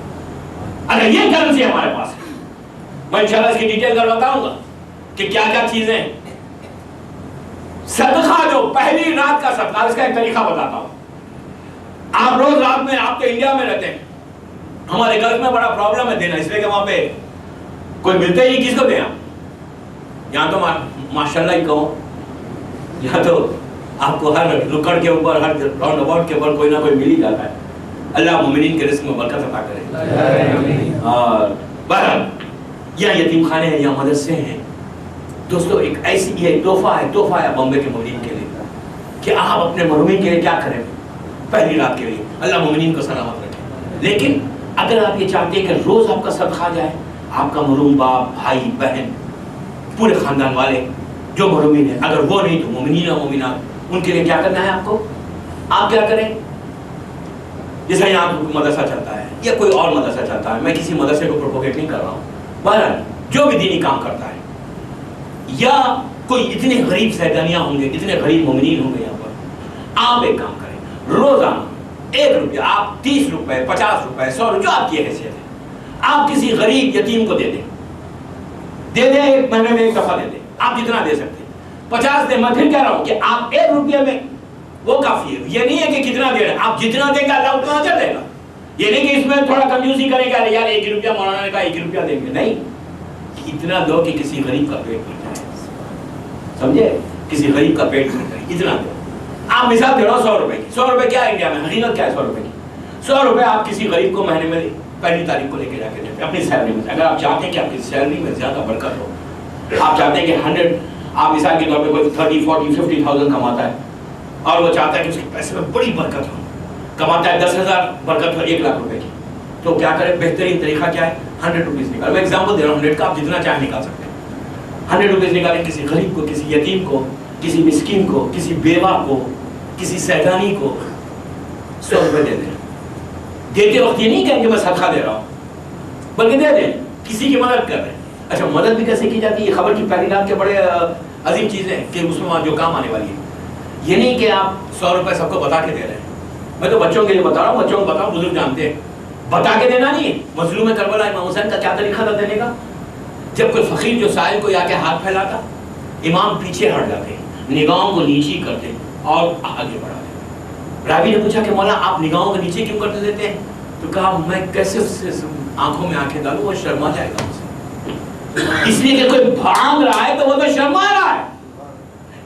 اگر یہ کرنسی ہمارے پاس ہے۔ میں انشاءاللہ اس کی ڈیٹیل کر بتاؤں گا کہ کیا کیا چیزیں۔ صدقہ جو پہلی رات کا صدقہ، اس کا ایک طریقہ بتاتا ہوں۔ آپ روز رات میں، آپ تو انڈیا میں رہتے ہیں، ہمارے گلف میں بڑا پرابلم ہے دینا، اس لیے کہ وہاں پہ کوئی ملتے ہی کس کو دیں آپ؟ یہاں تو ماشاءاللہ ہی کہو، یہاں تو آپ کو ہر رکڑ کے اوپر، ہر راؤنڈ اباؤٹ کے اوپر کوئی نہ کوئی مل ہی جاتا ہے۔ اللہ مومنین کے رزق میں برکت عطا کرے۔ اور بہرحال یہاں یتیم خانے ہیں، یہاں مدرسے ہیں دوستو، ایک ایسی یہ تحفہ ہے بمبے کے مومنین کے لیے کہ آپ اپنے مرحومین کے لیے کیا کریں پہلی رات کے لیے، اللہ مومنین کو سلامت رکھے۔ لیکن اگر آپ یہ چاہتے ہیں کہ روز آپ کا صدقہ جائے، آپ کا مرحوم باپ، بھائی، بہن، پورے خاندان والے جو مرحومین ہیں، اگر وہ نہیں تو مومنین اور مومنات، ان کے لیے کیا کرنا ہے آپ کو؟ آپ کیا کریں؟ جیسا یہاں مدرسہ چلتا ہے یا کوئی اور مدرسہ چلتا ہے، میں کسی مدرسے کو پروپوگیٹ نہیں کر رہا ہوں، بہرحال جو بھی دینی کام کرتا ہے، یا کوئی اتنے غریب سیدانیاں ہوں گے، اتنے غریب مومنین ہوں گے یہاں پر، آپ ایک کام کریں، روزانہ 1 روپیہ آپ 30 روپے 50 روپے 100 روپے جو آپ کی حیثیت ہے آپ کسی غریب یتیم کو دے دیں ایک مہینے میں 1 دفعہ دے دیں، آپ جتنا دے سکتے 50 دیں. میں پھر کہہ رہا ہوں کہ آپ 1 روپیہ میں وہ کافی ہے. یہ نہیں ہے کہ کتنا دے رہے ہیں، آپ جتنا دیں گے اللہ اتنا اجر دے گا. یہ نہیں کہ اس میں تھوڑا کنجوسی کرے گا یار 1 روپیہ مولانا نے کہا 1 روپیہ دیں گے، نہیں، اتنا دو کہ کسی غریب کا پیٹ بھر جائے. سمجھے؟ کسی غریب کا پیٹ بھر جائے اتنا دو. آپ مثال دے رہا ہو 100 روپے کی. 100 روپے کیا ہے انڈیا میں؟ حقیقت کیا ہے 100 روپے کی؟ 100 روپے آپ کسی غریب کو مہینے میں 1 تاریخ کو لے کے جا کے دیتے اپنی سیلری میں. اگر آپ چاہتے ہیں کہ آپ کی سیلری میں زیادہ برکت ہو، آپ چاہتے ہیں کہ 100 آپ مثال کے طور پہ کوئی 30 40 50,000 کماتا ہے اور وہ چاہتا ہے کہ اس کے پیسے میں بڑی برکت ہو، کماتا ہے 10,000 برکت ہو 1 لاکھ روپے کی، تو کیا کرے؟ بہترین طریقہ کیا ہے؟ 100 روپیز نکال. میں ایگزامپل دے رہا ہوں 100 کا، آپ جتنا چاہیں نکال سکتے ہیں. 100 روپیز نکالیں کسی غریب کو، کسی یتیم کو، کسی مسکین کو، کسی بیوہ کو، کسی سیدانی کو 100 روپے دے دیں. دیتے وقت یہ نہیں کہیں کہ میں صدقہ دے رہا ہوں، بلکہ دے دیں، کسی کی مدد کر رہے ہیں. اچھا مدد بھی کیسے کی جاتی ہے؟ یہ خبر کی پہلی رات کے بڑے عظیم چیزیں ہیں کہ اس میں جو کام آنے والی ہے. یہ نہیں کہ آپ 100 روپے سب کو بتا کے دے رہے ہیں. میں تو بچوں کے لیے بتا رہا ہوں، بچوں کو بتاؤ، بزرگ جانتے ہیں. بتا کے دینا نہیں ہے. مظلوم کربلا امام حسین کا کیا طریقہ تھا دینے کا؟ جب کوئی فقیر جو سائل کو آ کے ہاتھ پھیلاتا، امام پیچھے ہٹ جاتے، نگاہوں کو نیچی کرتے اور آگے بڑھاتے. راوی نے پوچھا کہ مولا آپ نگاہوں کو نیچے کیوں کرتے دیتے ہیں؟ تو کہا میں کیسے اس سے آنکھوں میں آنکھیں ڈالوں، وہ شرما جائے گا مجھ سے. اس لیے کہ کوئی بھاگ رہا ہے تو وہ تو شرما رہا ہے.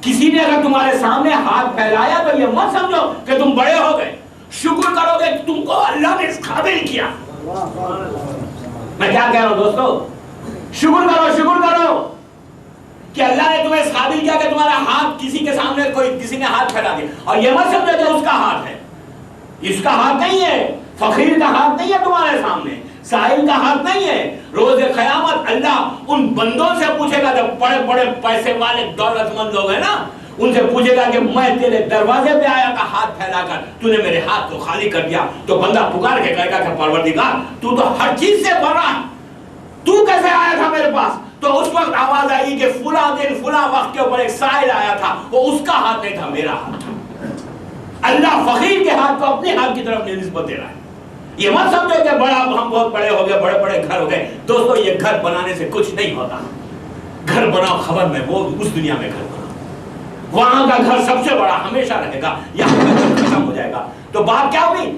کسی نے اگر تمہارے سامنے ہاتھ پھیلایا تو یہ مت سمجھو کہ تم بڑے ہو گئے. شکر کرو گے تم کو اللہ نے اس قابل کیا. میں کیا کہہ رہا ہوں دوستو؟ شکر کرو کہ اللہ نے تمہیں اس قابل کیا کہ تمہارا ہاتھ کسی کے سامنے کسی نے ہاتھ پھیلا دیا. اور یہ مت سمجھو کہ اس کا ہاتھ ہے، اس کا ہاتھ نہیں ہے، فقیر کا ہاتھ نہیں ہے تمہارے سامنے، سائل کا ہاتھ نہیں ہے. روز قیامت اللہ ان بندوں سے پوچھے گا جب بڑے بڑے پیسے والے دولت مند لوگ ہیں نا، ان سے پوچھے گا کہ میں تیرے دروازے پہ آیا تھا ہاتھ پھیلا کر، تو نے میرے ہاتھ کو خالی کر دیا. تو بندہ پکار کے کہے گا کہ پروردگار تو ہر چیز سے بھرا ہے، تو کیسے آیا تھا میرے پاس؟ تو اس وقت آواز آئی کہ فلاں دن فلاں وقت کے اوپر ایک سائل آیا تھا، وہ اس کا ہاتھ نہیں تھا، میرا ہاتھ تھا. اللہ فقیر کے ہاتھ کو اپنے ہاتھ کی طرف نسبت دے رہا ہے. یہ مت سمجھو کہ بڑا ہم بہت بڑے ہو گئے، بڑے بڑے گھر ہو گئے. دوستو یہ گھر بنانے سے کچھ نہیں ہوتا. گھر بناؤ خبر میں، وہ اس دنیا میں گھر بناؤ، وہاں کا گھر سب سے بڑا ہمیشہ رہے گا، یہاں کا گھر ختم ہو جائے گا. تو بات کیا ہوئی؟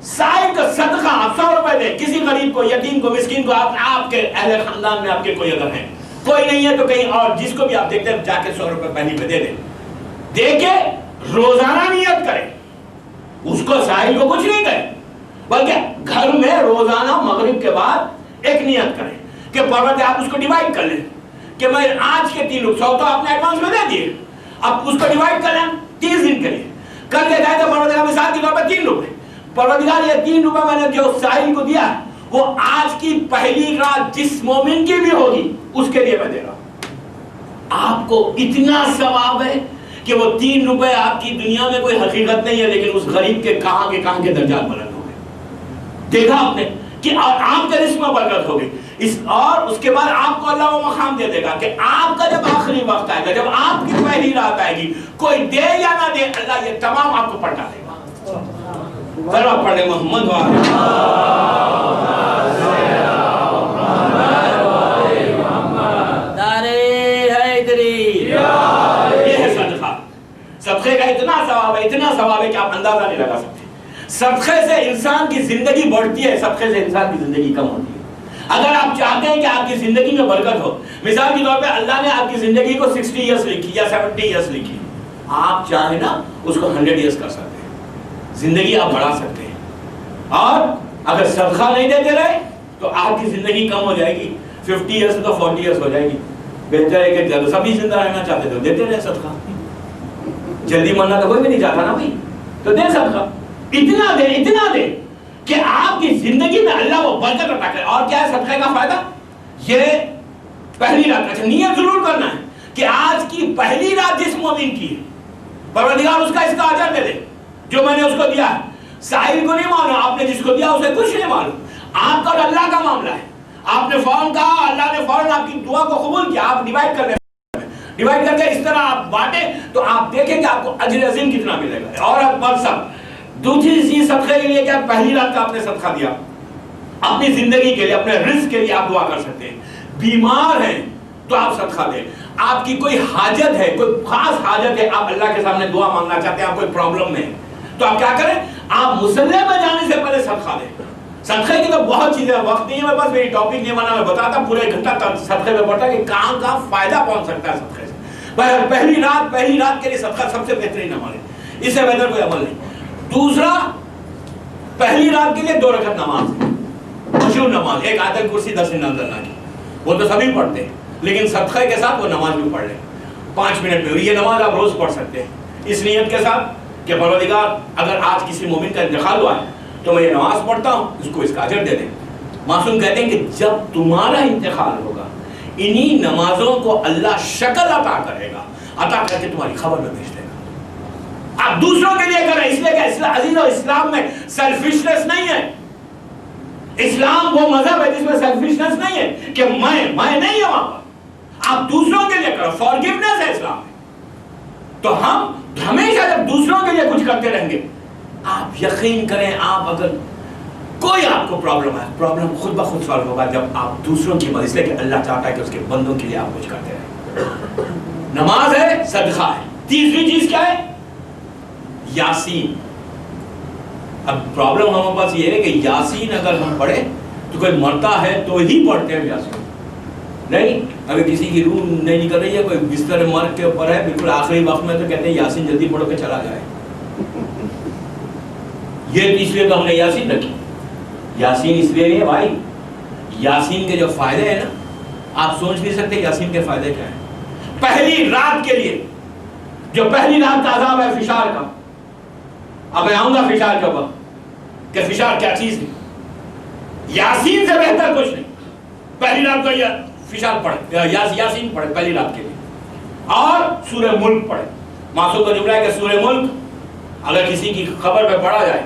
سائل کا صدقہ آپ 100 روپے دیں کسی غریب کو، یتیم کو، مسکین کو. آپ کے اہل خاندان میں آپ کے کوئی اگر ہیں، کوئی نہیں ہے تو کہیں اور جس کو بھی آپ دیکھتے ہیں جا کے 100 روپے پہلی پہ دے دیں. دے کے روزانہ نیت کریں، اس کو سائل کو کچھ نہیں کہیں، بلکہ گھر میں روزانہ مغرب کے بعد ایک نیت کریں کہ پروردگار آپ اس کو ڈیوائڈ کر لیں کہ میں آج کے 3 100 تو آپ نے ایڈوانس میں دے دیے، اب اس کو ڈیوائڈ کر لیں 30 دن کے لیے. کر کے جائے تو پروردگار مثال کے طور پر 3 روپے، پروردگار یہ 3 روپے میں نے جو سائل کو دیا وہ آج کی پہلی رات جس مومن کی بھی ہوگی اس کے لیے میں دے رہا ہوں. آپ کو اتنا ثواب ہے کہ وہ 3 روپے آپ کی دنیا میں کوئی حقیقت نہیں ہے، لیکن اس غریب کے کہاں کے درجات بلند ہو گئے. دیکھا آپ نے کہ آپ کے رزق میں برکت ہوگی. اور اس کے بعد آپ کو اللہ وہ مقام دے دے گا کہ آپ کا جب آخری وقت آئے گا، جب آپ کی پہلی رات آئے گی، کوئی دے یا نہ دے، اللہ یہ تمام آپ کو پلٹا دے گا. ذرا پڑھیں محمد صدقے کا اتنا ثواب ہے کہ آپ اندازہ نہیں لگا سکتے. صدقے سے انسان کی زندگی بڑھتی ہے، صدقے سے انسان کی زندگی کم ہوتی ہے. اگر آپ چاہتے ہیں کہ آپ کی زندگی میں برکت ہو، مثال کے طور پہ اللہ نے آپ کی زندگی کو 60 ایئرس لکھی یا 70 ایئرس لکھی، آپ چاہیں نا اس کو 100 ایئرس کر سکتے ہیں، زندگی آپ بڑھا سکتے ہیں. اور اگر صدقہ نہیں دیتے رہے تو آپ کی زندگی کم ہو جائے گی، 50 ایئرس تو 40 ایئرس ہو جائے گی. بہتر ہے کہ سبھی زندہ رہنا چاہتے تو دیتے رہے صدقہ. جلدی مرنا تو کوئی بھی نہیں چاہتا نا بھائی، تو دے صدقہ. اتنا دے کہ آپ کی زندگی میں اللہ وہ برکت عطا کرے. اور کیا ہے صدقے کا فائدہ؟ یہ پہلی رات. اچھا نیت ضرور کرنا ہے کہ آج کی پہلی رات جس مومن کی ہے پروردگار اس کا اجر دے دے جو میں نے اس کو دیا ہے. سائل کو نہیں مانو، آپ نے جس کو دیا اسے کچھ نہیں مانو. آپ کا اور اللہ کا معاملہ ہے. آپ نے فوراً کہا، اللہ نے فوراً آپ کی دعا کو قبول کیا. آپ ڈیوائڈ کر لیں، ڈیوائڈ کر کے اس طرح آپ بانٹیں تو آپ دیکھیں کہ آپ کو اجر عظیم کتنا ملے گا. اور اکبر سب دوسری چیز صدقے کے لیے کیا؟ پہلی رات کا آپ نے صدقہ دیا، اپنی زندگی کے لیے، اپنے رزق کے لیے آپ دعا کر سکتے ہیں. بیمار ہیں تو آپ صدقہ دیں. آپ کی کوئی حاجت ہے، کوئی خاص حاجت ہے، آپ اللہ کے سامنے دعا مانگنا چاہتے ہیں، آپ کوئی پرابلم میں تو آپ کیا کریں؟ آپ مصلی میں جانے سے پہلے صدقہ دیں. صدقے کی تو بہت چیزیں، وقت نہیں ہے میں بس میری ٹاپک نہیں بنا، میں بتاتا پورے ایک گھنٹہ صدقے میں پڑتا کہ کہاں کہاں فائدہ پہنچ سکتا ہے صدقے سے. پہلی رات کے لیے صدقہ سب سے بہترین عمل ہے، اس سے بہتر کوئی عمل نہیں. دوسرا، پہلی رات کے لیے 2 رکعت نماز، مشہور نماز، ایک آیت الکرسی 10 نازل کی، وہ تو سبھی پڑھتے ہیں، لیکن صدقے کے ساتھ وہ نماز بھی پڑھ لیں 5 منٹ میں. یہ نماز آپ روز پڑھ سکتے ہیں اس نیت کے ساتھ کہ پروردگار اگر آج کسی مومن کا انتقال ہوا ہے تو میں یہ نماز پڑھتا ہوں، اس کو اس کا اجر دے دیں. معصوم کہتے ہیں کہ جب تمہارا انتقال ہوگا انہی نمازوں کو اللہ شکل عطا کرے گا، عطا کر کے تمہاری خبر میں بھیج دے گا. آپ دوسروں کے لیے کریں، اس لیے کہ عزیز و اسلام میں سیلفشنس نہیں ہے. اسلام وہ مذہب ہے جس میں سیلفشنس نہیں ہے کہ میں نہیں ہوں وہاں پر. آپ دوسروں کے لیے کرو، فارگیونیس ہے اسلام میں. تو ہم ہمیشہ جب دوسروں کے لیے کچھ کرتے رہیں گے، آپ یقین کریں، آپ اگر کوئی آپ کو پرابلم ہے، پرابلم خود بخود سالو ہوگا جب آپ دوسروں کی مدد، اس لیے کہ اللہ چاہتا ہے کہ اس کے بندوں کے لیے آپ کچھ کرتے رہیں. نماز ہے، صدقہ ہے. تیسری چیز کیا ہے؟ یاسین. اب پرابلم ہمارے پاس یہ ہے کہ یاسین اگر ہم پڑھیں تو کوئی مرتا ہے تو ہی پڑھتے ہیں یاسین. نہیں، اگر کسی کی روح نہیں نکل رہی ہے، کوئی بستر مرگ کے اوپر ہے بالکل آخری وقت میں، تو کہتے ہیں یاسین جلدی پڑھو کے چلا جائے. یہ اس لیے تو ہم نے یاسین رکھی. یاسین اس لیے نہیں ہے بھائی، یاسین کے جو فائدے ہیں نا، آپ سوچ نہیں سکتے یاسین کے فائدے کیا ہیں. پہلی رات کے لیے، جو پہلی رات کا عذاب ہے فشار کا، اب میں آؤں گا فشار کے اوپر کہ فشار کیا چیز ہے. یاسین سے بہتر کچھ نہیں. پہلی رات کو فشار پڑھے، یاسین پڑھے پہلی رات کے لیے، اور سورہ ملک پڑھے. معصوم کا جملہ ہے کہ سورہ ملک اگر کسی کی خبر پہ پڑھا جائے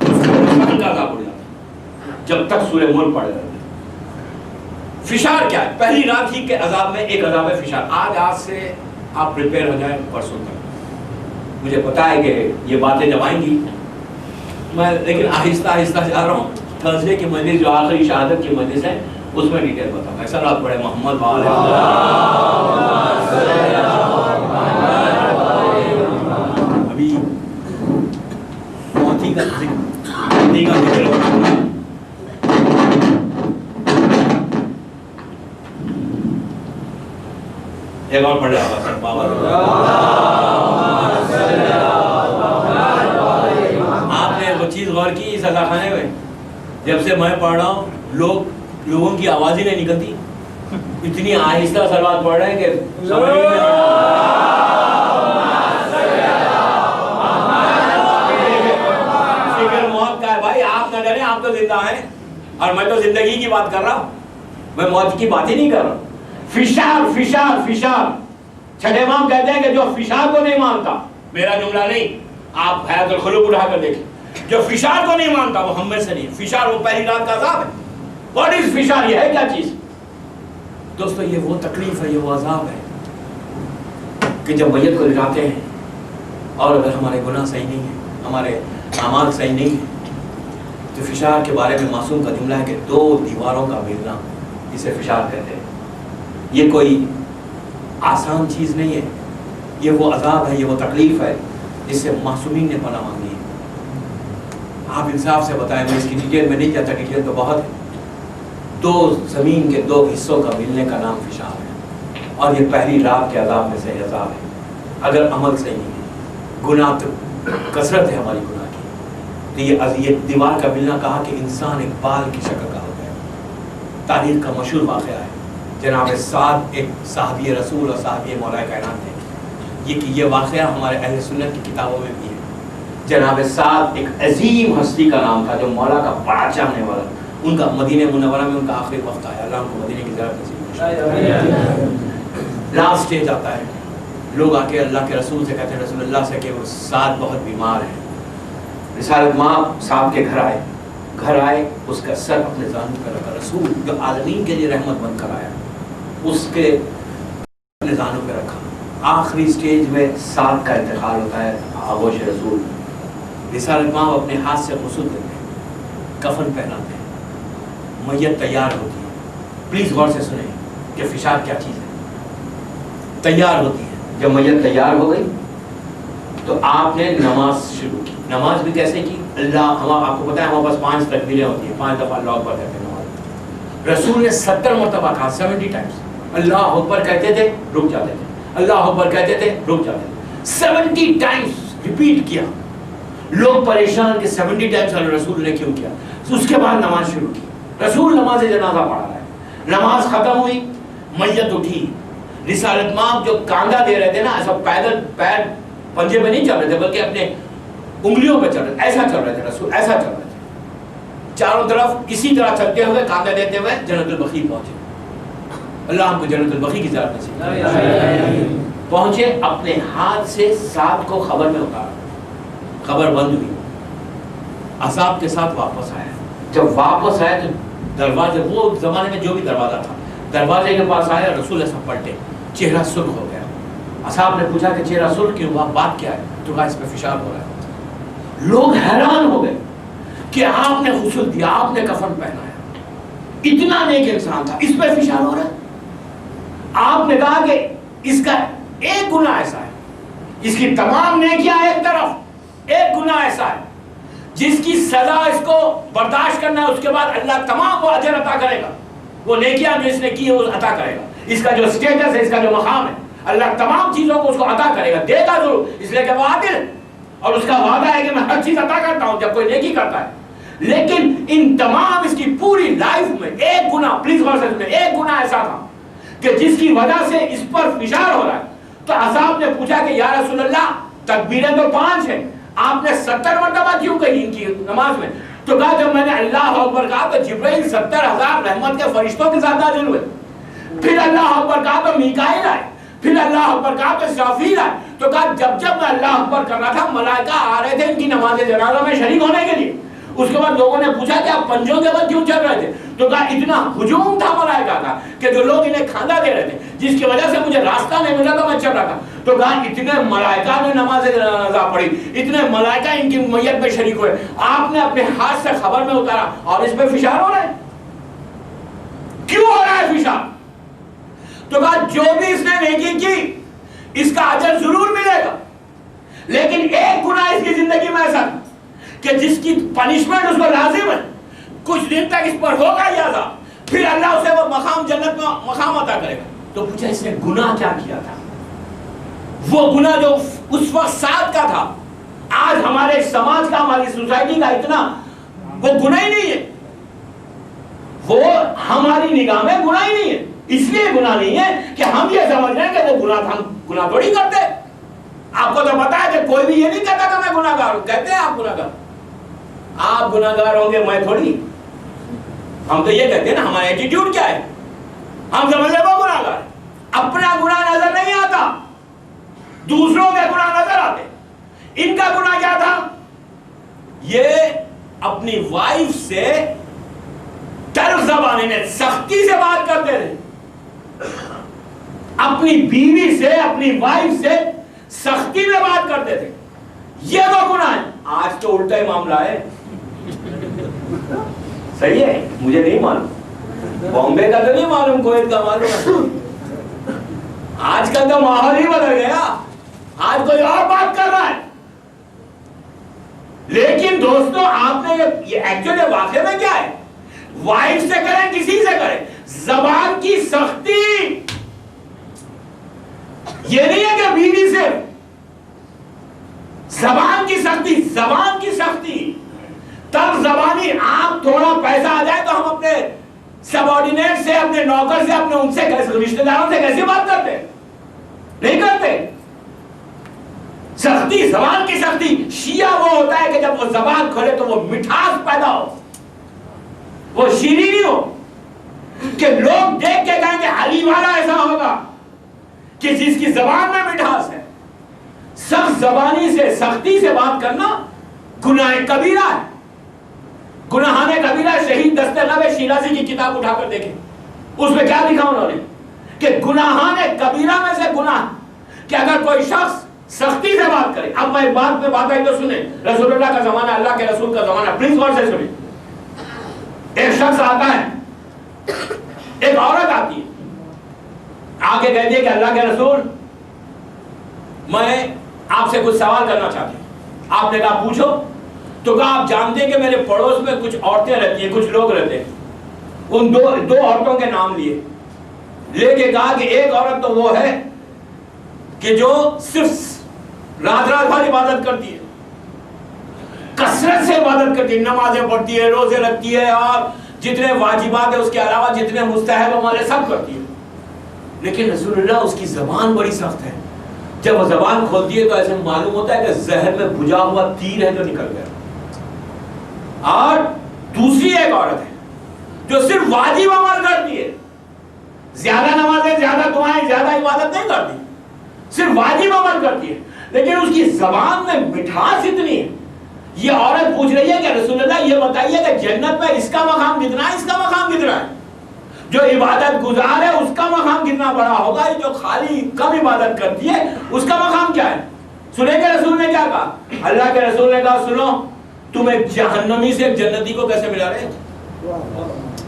اس کا نقصان کا عذاب ہو جاتا ہے جب تک سورہ ملک پڑھے جاتے. فشار کیا ہے؟ پہلی رات ہی کے عذاب میں ایک عذاب ہے فشار. آج سے آپ پریپیئر ہو جائیں پرسوں تک. مجھے پتا ہے کہ یہ باتیں جب آئیں گی میں، لیکن آہستہ آہستہ جا رہا ہوں. تھرسڈے کی مجلس جو آخری شہادت کی مجلس ہے اس میں ڈیٹیل بتاؤں گا. صلوات پڑھے محمد ابھی موتی کا ذکر ہوگا. ایک اور پڑھ رہا سر بابا. آپ نے وہ چیز غور کی سزا خانے میں جب سے میں پڑھ رہا ہوں لوگوں کی آواز ہی نہیں نکلتی. اتنی آہستہ صلوات پڑھ رہے ہیں کہ سمجھ نہیں آ فکر موت کا ہے. بھائی آپ نہ ڈریں، آپ تو زندہ ہیں، اور میں تو زندگی کی بات کر رہا ہوں، میں موت کی بات ہی نہیں کر رہا. فشار فشار فشار. چھٹے امام کہتے ہیں کہ جو فشار کو نہیں مانتا، میرا جملہ نہیں، آپ حیات الخلوق اٹھا کر دیکھیں، جو فشار کو نہیں مانتا وہ ہم میں سے نہیں. فشار وہ پہلی رات کا عذاب ہے. واٹ از فشار؟ یہ ہے کیا چیز دوستو؟ یہ وہ تکلیف ہے، یہ وہ عذاب ہے کہ جب میت کو لٹاتے ہیں اور اگر ہمارے گناہ صحیح نہیں ہیں، ہمارے اعمال صحیح نہیں ہیں، تو فشار کے بارے میں معصوم کا جملہ ہے کہ 2 دیواروں کا ملنا، اسے فشار کہتے ہیں. یہ کوئی آسان چیز نہیں ہے، یہ وہ عذاب ہے، یہ وہ تکلیف ہے جس سے معصومین نے پناہ مانگی ہے. آپ انصاف سے بتائیں، میں اس کی ڈیٹیل میں نہیں جاتا، ڈیٹیل تو بہت ہے. 2 زمین کے 2 حصوں کا ملنے کا نام فشار ہے، اور یہ پہلی رات کے عذاب میں سے عذاب ہے. اگر عمل صحیح نہیں ہے، گناہ تو کثرت ہے ہماری گناہ کی، تو یہ دیوار کا ملنا کہا کہ انسان ایک بال کی شکل کا ہو گیا. تاریخ کا مشہور واقعہ ہے، جناب سعد ایک صحابی رسول اور صحابی مولا کائنات تھے. یہ واقعہ ہمارے اہل سنت کی کتابوں میں بھی ہے. جناب سعد ایک عظیم ہستی کا نام تھا جو مولا کا بڑا چاہنے والا. ان کا مدینہ منورہ میں ان کا آخری وقت آیا. اللہ ان کو مدینہ کی زیارت نصیب. لاسٹ اسٹیج آتا ہے، لوگ آ کے اللہ کے رسول سے کہتے ہیں، رسول اللہ سے کہ وہ سعد بہت بیمار ہے. رسالت ماں سعد کے گھر آئے، اس کا سر اپنے زانوں پر رکھا. رسول جو عالمین کے لیے رحمت بن کر آیا، اس کے اپنے زانوں پہ رکھا. آخری سٹیج میں سعد کا انتقال ہوتا ہے، آغوش رسول. رسالت ماں اپنے ہاتھ سے غسل دیتے ہیں، کفن پہناتے ہیں، میت تیار ہوتی ہے. پلیز غور سے سنیں کہ فشار کیا چیز ہے. تیار ہوتی ہے. جب میت تیار ہو گئی تو آپ نے نماز شروع کی. نماز بھی کیسے کی؟ اللہ، آپ کو پتا ہے ہمارے پاس 5 تکبیریں ہوتی ہیں، 5 دفعہ اللہ اکبر کہتے ہیں نماز. رسول نے 70 مرتبہ کہا، 70 ٹائمز اللہ اکبر کہتے تھے، رک جاتے تھے، اللہ اکبر کہتے تھے، رک جاتے تھے. 70 ٹائمز ریپیٹ کیا. لوگ پریشان کہ 70 ٹائمز رسول نے کیوں کیا. اس کے بعد نماز شروع کی. رسول نماز جنازہ پڑھا رہا ہے. نماز ختم ہوئی، میت اٹھی. رسالت ماں جو کاندھا دے رہے تھے نا، ایسا پیدل پیر پنجے میں نہیں چل رہے تھے بلکہ اپنے انگلیوں پہ چل رہے تھے، ایسا چل رہے تھے رسول، ایسا چل رہے تھے. چاروں طرف اسی طرح چلتے ہوئے کاندھا دیتے ہوئے جنت البقیع پہنچے. اللہ ہم کو جنت البقیع کی زیارت نصیب. پہنچے، اپنے ہاتھ سے ساتھ کو خبر میں اتارا. خبر بند ہوئی. عذاب کے ساتھ واپس آیا. جب واپس آیا تو دروازے، وہ زمانے میں جو بھی دروازہ تھا، دروازے کے پاس آیا. رسول ایسا پلٹے، چہرہ سرخ ہو گیا. اصحاب نے پوچھا کہ چہرہ سرخ کیوں ہوا، بات کیا ہے؟ تو کہا اس پہ فشار ہو رہا ہے. لوگ حیران ہو گئے کہ آپ نے غسل دیا، آپ نے کفن پہنایا، اتنا نیک انسان تھا، اس پہ فشار ہو رہا ہے. آپ نے کہا کہ اس کا ایک گناہ ایسا ہے، اس کی تمام نیکیاں ایک طرف، ایک گناہ ایسا ہے جس کی سزا اس کو برداشت کرنا ہے، اس کے بعد اللہ تمام وہ اجر عطا کرے گا. وہ نیکیاں جو اس نے کی ہے وہ عطا کرے گا. اس کا جو سٹیٹس ہے، اس کا جو مقام ہے، اللہ تمام چیزوں کو اس کو عطا کرے گا، دے گا ضرور، اس لیے کہ وہ عادل ہے اور اس کا وعدہ ہے کہ میں ہر چیز عطا کرتا ہوں جب کوئی نیکی کرتا ہے. لیکن ان تمام اس کی پوری لائف میں ایک گناہ، پلیز غور سے سنیں، ایک گناہ ایسا تھا کہ جس کی وجہ سے اس پر فشار ہو رہا ہے. تو اصحاب نے پوچھا کہ یا رسول اللہ تکبیریں تو 5 ہیں، آپ نے 70 مرتبہ کیوں کہی ان کی نماز میں؟ تو کہا جب میں نے اللہ اکبر کہا تو جبرائیل 70,000 رحمت کے فرشتوں کے ساتھ نازل ہوئے. پھر اللہ اکبر کہا تو میکائیل آئے. پھر اللہ اکبر کہا تو اسرافیل آئے. تو کہا جب میں اللہ اکبر کر رہا تھا ملائکہ آ رہے تھے ان کی نماز جنازہ میں شریک ہونے کے لیے. اس کے بعد لوگوں نے پوچھا کہ آپ پنجوں کے بعد کیوں چل رہے تھے؟ تو کہا اتنا ہجوم تھا ملائکہ کا کہ جو لوگ انہیں کھانا دے رہے تھے، جس کی وجہ سے مجھے راستہ نہیں ملا تھا، میں چل رہا تھا. تو کہا اتنے ملائکہ نے نماز جنازہ پڑھی، اتنے ملائکہ ان کی میت میں شریک ہوئے، آپ نے اپنے ہاتھ سے خبر میں اتارا اور اس پہ فشار ہو رہا ہے. کیوں ہو رہا ہے فشار؟ تو کہا جو بھی اس نے نیکی کی اس کا اجر ضرور ملے گا، لیکن ایک گناہ اس کی زندگی میں ایسا کہ جس کی پنشمنٹ اس کو لازم ہے، کچھ دن تک اس پر ہوگا ہی عذاب، پھر اللہ اسے وہ مقام جنت میں مقام عطا کرے گا. تو پوچھا اس نے گناہ کیا کیا تھا؟ وہ گناہ جو اس وقت ساتھ کا تھا، آج ہمارے سماج کا، ہماری سوسائٹی کا اتنا وہ گناہ ہی نہیں ہے. وہ ہماری نگاہ میں گناہ ہی نہیں ہے. اس لیے گناہ نہیں ہے کہ ہم یہ سمجھ رہے ہیں کہ وہ گناہ تھا، ہم گناہ تھوڑی کرتے. آپ کو تو پتا ہے کہ کوئی بھی یہ نہیں کہتا کہ میں گناہ گار ہوں. کہتے ہیں آپ گناہ گار، آپ گناہ گار ہوں گے، میں تھوڑی. ہم تو یہ کہتے ہیں نا، ہمارا ایٹیٹیوڈ کیا ہے، ہم سمجھ رہے وہ گناہ گار. اپنا گناہ نظر نہیں آتا، دوسروں کے گناہ نظر آتے. ان کا گناہ کیا تھا؟ یہ اپنی وائف سے تلخ زبانی میں سختی سے بات کرتے تھے. اپنی بیوی سے، اپنی وائف سے سختی میں بات کرتے تھے. یہ وہ گناہ ہے. آج تو الٹا ہی معاملہ ہے. صحیح ہے، مجھے نہیں معلوم، بامبے کا تو نہیں معلوم، کویت کا معلوم. آج کل تو ماحول ہی بدل گیا، آج کوئی اور بات کر رہا ہے. لیکن دوستو آپ نے یہ ایکچولی واقعے میں کیا ہے، وائف سے کریں کسی سے کریں، زبان کی سختی یہ نہیں ہے کہ بیوی سے، زبان کی سختی، زبان کی سختی. تب زبانی، آپ تھوڑا پیسہ آ جائے تو ہم اپنے سبارڈینیٹ سے، اپنے نوکر سے، اپنے ان سے کیسے، رشتہ داروں سے کیسے بات کرتے؟ نہیں کرتے. سختی، زبان کی سختی. شیعہ وہ ہوتا ہے کہ جب وہ زبان کھولے تو وہ مٹھاس پیدا ہو، وہ شیرینی ہو، کہ لوگ دیکھ کے کہیں کہ علی والا ایسا ہوگا کہ جس کی زبان میں مٹھاس ہے. سخت زبانی سے، سختی سے بات کرنا گناہ کبیرہ ہے. گناہان کبیرہ شہید دستگیر شیرازی کی کتاب اٹھا کر دیکھیں، اس میں کیا لکھا انہوں نے کہ گناہان کبیرہ میں سے گناہ کہ اگر کوئی شخص سختی سے بات کریں. اب میں بات پہ بات آئی تو سنیں. رسول اللہ کا زمانہ, اللہ کے رسول کا زمانہ, پلیز غور سے سنیں. ایک شخص آتا ہے, ایک عورت آتی ہے, آگے کہتی ہے کہ اللہ کے رسول میں آپ سے کچھ سوال کرنا چاہتی ہوں. آپ نے کہا پوچھو. تو کہا آپ جانتے ہیں کہ میرے پڑوس میں کچھ عورتیں رہتی ہیں, کچھ لوگ رہتے ہیں. ان دو عورتوں کے نام لیے, لے کے کہا کہ ایک عورت تو وہ ہے کہ جو صرف رات بھر عبادت کرتی ہے, کثرت سے عبادت کرتی ہے, نمازیں پڑھتی ہے, روزے رکھتی ہے, اور جتنے واجبات ہیں اس کے علاوہ جتنے مستحب ہمارے سب کرتی ہے. لیکن رسول اللہ اس کی زبان بڑی سخت ہے. جب وہ زبان کھولتی ہے تو ایسے معلوم ہوتا ہے کہ زہر میں بجھا ہوا تیر ہے جو نکل گیا. اور دوسری ایک عورت ہے جو صرف واجب عمل کرتی ہے, زیادہ نمازیں, زیادہ دعائیں, زیادہ عبادت نہیں کرتی, صرف واجب عمل کرتی ہے, لیکن اس کی زبان میں مٹھاس اتنی ہے. یہ عورت پوچھ رہی ہے کہ رسول اللہ یہ بتائیے کہ جنت میں اس کا مقام کتنا ہے, اس کا مقام کتنا ہے. جو عبادت گزار ہے اس کا مقام کتنا بڑا ہوگا, جو خالی کم عبادت کرتی ہے اس کا مقام کیا ہے. سنیں کہ رسول نے کیا کہا. اللہ کے رسول نے کہا سنو, تم ایک جہنمی سے ایک جنتی کو کیسے ملا رہے.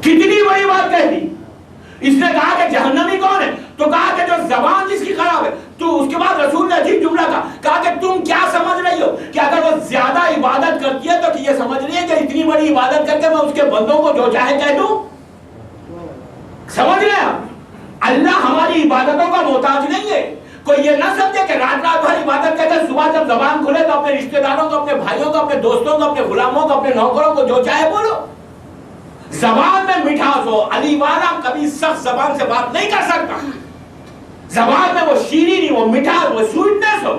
کتنی بڑی بات کہہ دی. اس نے کہا کہ جہنمی کون ہے, تو کہا کہ جو زبان جس کی خراب ہے. تو اس کے بعد رسول نے عجیب جملہ کہا کہ تم کیا سمجھ رہی ہو کہ اگر وہ زیادہ عبادت کرتی ہے تو یہ سمجھ رہی ہے کہ اتنی بڑی عبادت کر کے میں اس کے بندوں کو جو چاہے کہہ دوں. سمجھ رہے ہیں آپ, اللہ ہماری عبادتوں کا محتاج نہیں ہے. کوئی یہ نہ سمجھے کہ رات بھر عبادت کرتے صبح جب زبان کھلے تو اپنے رشتہ داروں کو, اپنے بھائیوں کو, اپنے دوستوں کو, اپنے غلاموں کو, اپنے نوکروں کو جو چاہے بولو. زبان میں مٹھاس ہو. علی والا کبھی سخت زبان سے بات نہیں کر سکتا. زبان میں وہ شیرینی, وہ مٹھاس, وہ سویٹنس ہو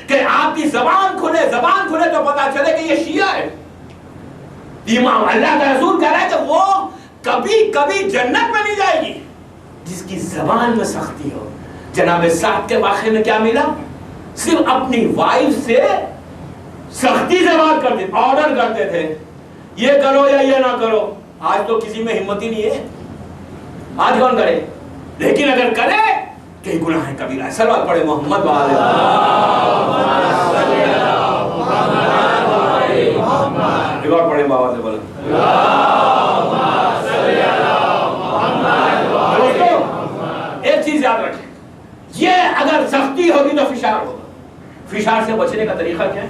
کہ آپ کی زبان کھلے تو پتا چلے کہ یہ شیعہ ہے. امام اللہ کا رسول کہہ رہا ہے کہ وہ کبھی جنت میں نہیں جائے گی جس کی زبان میں سختی ہو. جناب سعد کے واقعے میں کیا ملا, صرف اپنی وائف سے سختی سے بات کرتے, آرڈر کرتے تھے یہ کرو یا یہ نہ کرو. آج تو کسی میں ہمت ہی نہیں ہے, آج کون کرے. لیکن اگر کرے تو یہ گناہ ہے کبیرہ ہے. صلوات پڑھے محمد وعلى ایک اور پڑھے بابا سے بولے. ایک چیز یاد رکھیں, یہ اگر سختی ہوگی تو فشار ہوگا. فشار سے بچنے کا طریقہ کیا ہے.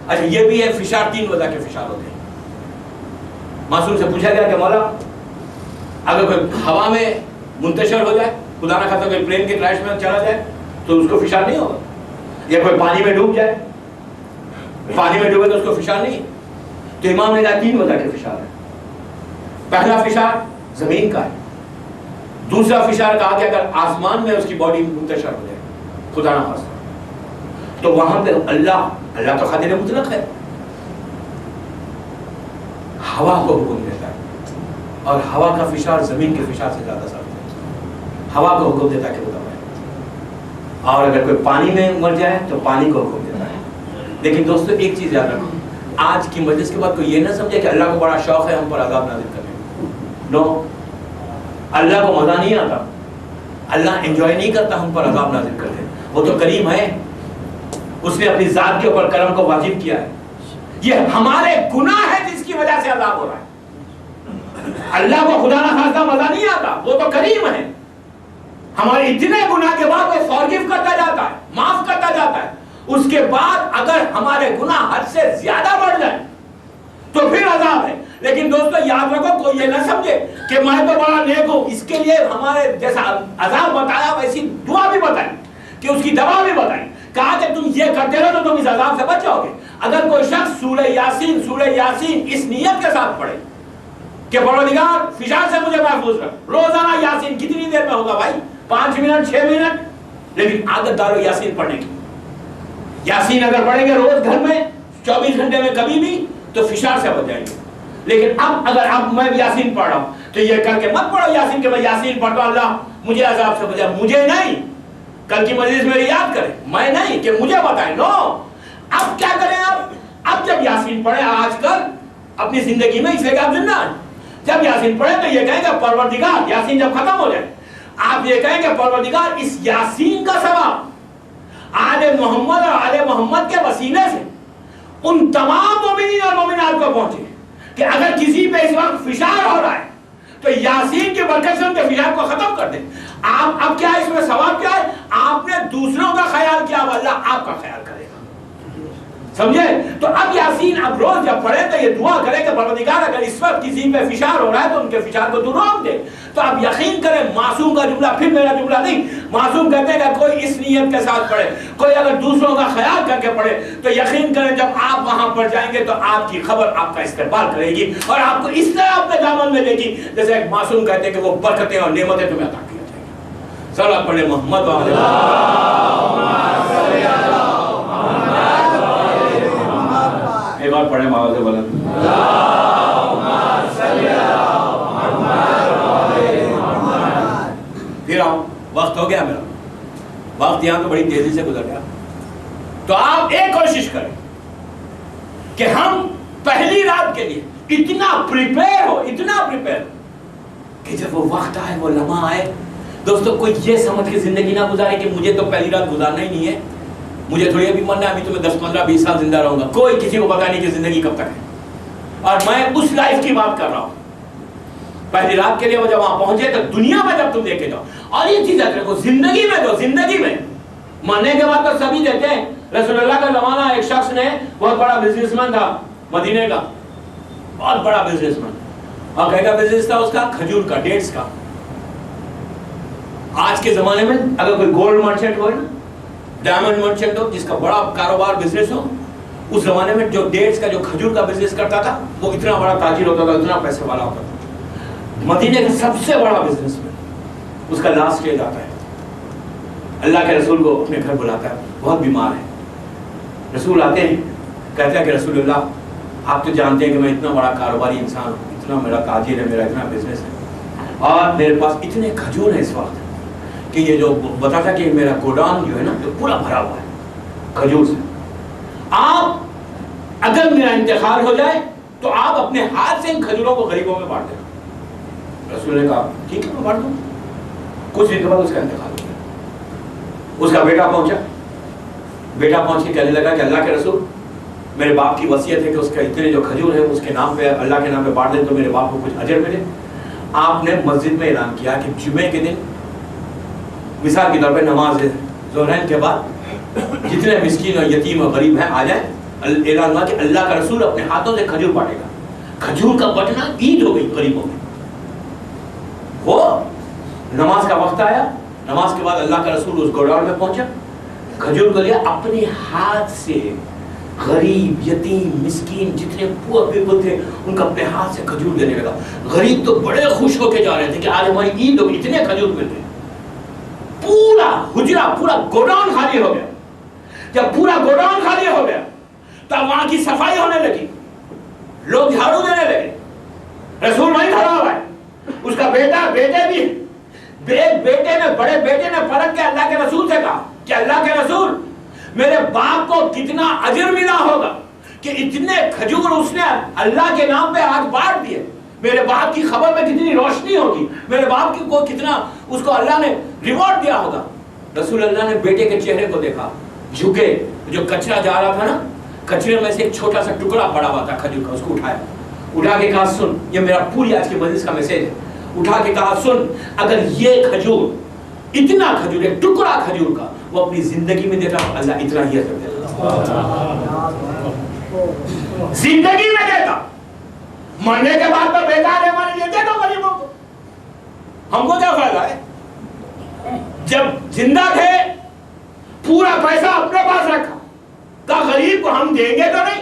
اچھا یہ بھی ہے, فشار 3 وجہ کے فشار ہوتے ہیں. معصوم سے پوچھا گیا کہ مولا اگر کوئی ہوا میں منتشر ہو جائے, خدا نہ خواستہ کوئی پلین کے کریش میں چلا جائے تو اس کو فشار نہیں ہوگا, یا کوئی پانی میں ڈوب جائے, پانی میں ڈوبے تو اس کو فشار نہیں. تو امام نے کہا 3 وجہ کے فشار ہے. پہلا فشار زمین کا ہے, دوسرا فشار کہا کہ اگر آسمان میں اس کی باڈی منتشر ہو جائے خدا نہ خواستہ, تو وہاں پہ اللہ تو قادر مطلق ہے, ہوا کو حکم دیتا ہے, اور ہوا کا فشار زمین کے فشار سے زیادہ سخت ہے. ہوا کو حکم دیتا ہے کہ وہ دبائے, اور اگر کوئی پانی میں مر جائے تو پانی کو حکم دیتا ہے. لیکن دوستو ایک چیز یاد رکھو, آج کی مجلس کے بعد کوئی یہ نہ سمجھے کہ اللہ کو بڑا شوق ہے ہم پر عذاب نازل کرنے. نو, اللہ کو مزہ نہیں آتا, اللہ انجوائے نہیں کرتا ہم پر عذاب نازل کرتے. وہ تو کریم ہے, اس نے اپنی ذات کے اوپر کرم کو واجب کیا ہے. یہ ہمارے گناہ ہے جس کی وجہ سے عذاب ہو رہا ہے. اللہ کو خدا نہ خواستہ مزہ نہیں آتا, وہ تو کریم ہے. ہمارے اتنے گناہ کے بعد وہ فارگیو کرتا جاتا ہے, معاف کرتا جاتا ہے. اس کے بعد اگر ہمارے گناہ حد سے زیادہ بڑھ جائیں تو پھر عذاب ہے. لیکن دوستو یاد رکھو, کوئی یہ نہ سمجھے کہ میں تو بڑا نیک ہوں, اس کے لیے ہمارے جیسا عذاب بتایا ویسی دعا بھی بتائی, کہ اس کی دوا بھی بتائی. کہا کہ تم یہ کرتے رہو تو تم اس عذاب سے بچ جاؤ گے. اگر کوئی شخص سورہ یاسین اس نیت کے ساتھ پڑھے کہ پروردگار فشار سے مجھے محفوظ رکھ, روزانہ یاسین کتنی دیر میں ہوگا بھائی, 5 منٹ 6 منٹ, لیکن عادت ڈالو یاسین پڑھنے کی. یاسین اگر پڑھیں گے روز گھر میں 24 گھنٹے میں کبھی بھی تو فشار سے بچ جائیں گے. لیکن اگر میں یاسین پڑھ رہا ہوں تو یہ کر کے مت پڑھو یاسین کہ میں یاسین پڑھتا ہوں اللہ مجھے عذاب سے بچا. مجھے نہیں, کل کی مجلس میں یاد کریں, میں نہیں کہ مجھے بتائیں. نو, اب کیا کریں آپ, اب جب یاسین پڑھیں آج کل اپنی زندگی میں, اس لیے کہ آپ زندہ ہیں, جب یاسین پڑھیں تو یہ کہیں گے پروردگار, یاسین جب ختم ہو جائے آپ یہ کہیں گے پروردگار اس یاسین کا ثواب آل محمد اور آل محمد کے وسیلے سے ان تمام مومنین اور مومنات کو پہنچے کہ اگر کسی پہ اس وقت فشار ہو رہا ہے تو یاسین کی برکت سے ان کے فشار کو ختم کر دیں. آپ اب کیا اس میں ثواب کیا ہے؟ آپ نے دوسروں کا خیال کیا، اللہ آپ کا خیال کرے گا. سمجھے؟ تو اب یاسین اب روز جب پڑھے تو یہ دعا کرے کہ پروردگار اگر اس وقت کسی پہ فشار ہو رہا ہے تو ان کے فشار کو تو روک دے. تو اب یقین کریں معصوم کا جملہ پھر میرا جملہ نہیں، معصوم کہتے ہیں کہ کوئی اس نیت کے ساتھ پڑھے، کوئی اگر دوسروں کا خیال کر کے پڑھے تو یقین کریں جب آپ وہاں پر جائیں گے تو آپ کی خبر آپ کا استقبال کرے گی اور آپ کو اس طرح اپنے دامن میں لے گی جیسے ایک معصوم کہتے ہیں کہ وہ برکتیں اور نعمتیں تمہیں عطا کیا جائیں گی. صلوات پڑھے محمد و ایک بار پڑھے آواز بلند. پھر آؤں، وقت ہو گیا میرا، وقت یہاں تو بڑی تیزی سے گزر گیا. تو آپ ایک کوشش کریں کہ ہم پہلی رات کے لیے اتنا پریپیئر ہو کہ جب وہ وقت آئے، وہ لمحہ آئے. دوستو کوئی یہ سمجھ کے زندگی نہ گزارے کہ مجھے تو پہلی رات گزارنا ہی نہیں ہے، مجھے تھوڑی ابھی مرنا ہے، ابھی تو میں 10 15 20 سال زندہ رہوں گا. کوئی کسی کو پتا نہیں کہ زندگی کب تک ہے، اور میں اس لائف کی بات کر رہا ہوں. پہلی رات کے لیے وہ جب وہاں پہنچے تو دنیا میں جب تم دیکھے جاؤ اور یہ چیز یاد رکھو، زندگی میں دو، زندگی میں مرنے کے بعد تو سبھی دیتے ہیں. رسول اللہ کا زمانہ ایک شخص نے، بہت بڑا بزنس مین تھا مدینے کا، بہت بڑا بزنس مین، اور کہے گا بزنس تھا اس کا کھجور کا، ڈیٹس کا. آج کے زمانے میں اگر کوئی گولڈ مرچنٹ ہو نا، ڈائمنڈ مرچنٹ ہو، جس کا بڑا کاروبار بزنس ہو، اس زمانے میں جو ڈیٹس کا، جو کھجور کا بزنس کرتا تھا وہ اتنا بڑا تاجر ہوتا تھا، اتنا پیسے والا ہوتا تھا. مدینے کا سب سے بڑا بزنس مین، اس کا لاسٹ اسٹیج آتا ہے، اللہ کے رسول کو اپنے گھر بلاتا ہے، بہت بیمار ہے. رسول آتے ہیں، کہتے ہیں کہ رسول اللہ آپ تو جانتے ہیں کہ میں اتنا بڑا کاروباری انسان ہوں، اتنا میرا تاجر ہے، میرا اتنا بزنس ہے، اور میرے پاس اتنے کھجور ہیں اس وقت کہ یہ جو بتا تھا کہ میرا گوڈاؤن جو ہے نا تو پورا بھرا ہوا ہے کھجور سے. آپ اگر میرا انتقال ہو جائے تو آپ اپنے ہاتھ سے ان کھجوروں کو غریبوں میں بانٹ دینا. رسول نے کہا ٹھیک ہے میں بانٹ دوں. کچھ دن کے بعد اس کا انتقال ہو گیا. اس کا بیٹا پہنچا، بیٹا پہنچ کے کہنے لگا کہ اللہ کے رسول میرے باپ کی وصیت ہے کہ اس کے اتنے جو کھجور ہے اس کے نام پہ، اللہ کے نام پہ بانٹ دیں تو میرے باپ کو کچھ اجر ملے. آپ نے مسجد میں اعلان کیا کہ جمعے کے دن مثال کے طور پہ نماز ظہرین کے بعد جتنے مسکین اور یتیم اور غریب ہیں آ جائیں. اعلان ہوا کہ اللہ کا رسول اپنے ہاتھوں سے کھجور بانٹے گا. کھجور کا بٹنا عید ہو گئی غریبوں میں. وہ نماز کا وقت آیا، نماز کے بعد اللہ کا رسول اس گوڈاؤن میں پہنچا، کھجور کو لیا، اپنے ہاتھ سے غریب یتیم مسکین جتنے پور پیپل تھے ان کا اپنے ہاتھ سے کھجور دینے لگا. غریب تو بڑے خوش ہو کے جا رہے تھے کہ آج ہماری عید ہوگی، اتنے کھجور ملتے. پورا حجرہ، پورا گوڈاؤن خالی ہو گیا. جب پورا گوڈاؤن خالی ہو گیا تب وہاں کی صفائی ہونے لگی، لوگ جھاڑو دینے لگے. رسول وہیں کھڑا ہوا ہے، اس کا بیٹا، بیٹے بھی، بیٹے نے، بڑے بیٹے نے فرق کے اللہ کے رسول سے کہا کہ اللہ کے رسول میرے باپ کو کتنا اجر ملا ہوگا کہ اتنے کھجور اس نے اللہ کے نام پہ آج بانٹ دیے. میرے باپ کی خبر میں کتنی روشنی ہوگی، میرے باپ کی کو کتنا اس کو اللہ نے ریوارڈ دیا ہوگا. رسول اللہ نے بیٹے کے چہرے کو دیکھا، جھکے، جو کچرا جا رہا تھا نا، کچرے میں سے ایک چھوٹا سا ٹکڑا پڑا ہوا تھا کھجور کا، اس کو اٹھایا، اٹھا کے کہا سن، یہ میرا پوری آج کی مجلس کا میسج ہے. اٹھا کے کہا سن، اگر یہ کھجور، اتنا کھجور، ایک ٹکڑا کھجور کا وہ اپنی زندگی میں دیتا اللہ اتنا ہی اثر دیتا. زندگی میں دیتا، مرنے کے بعد تو بیکار ہے، ہمارے لیے دے دو غریبوں کو، ہم کو کیا فائدہ ہے. جب زندہ تھے پورا پیسہ اپنے پاس رکھا، کہا غریب کو ہم دیں گے تو نہیں،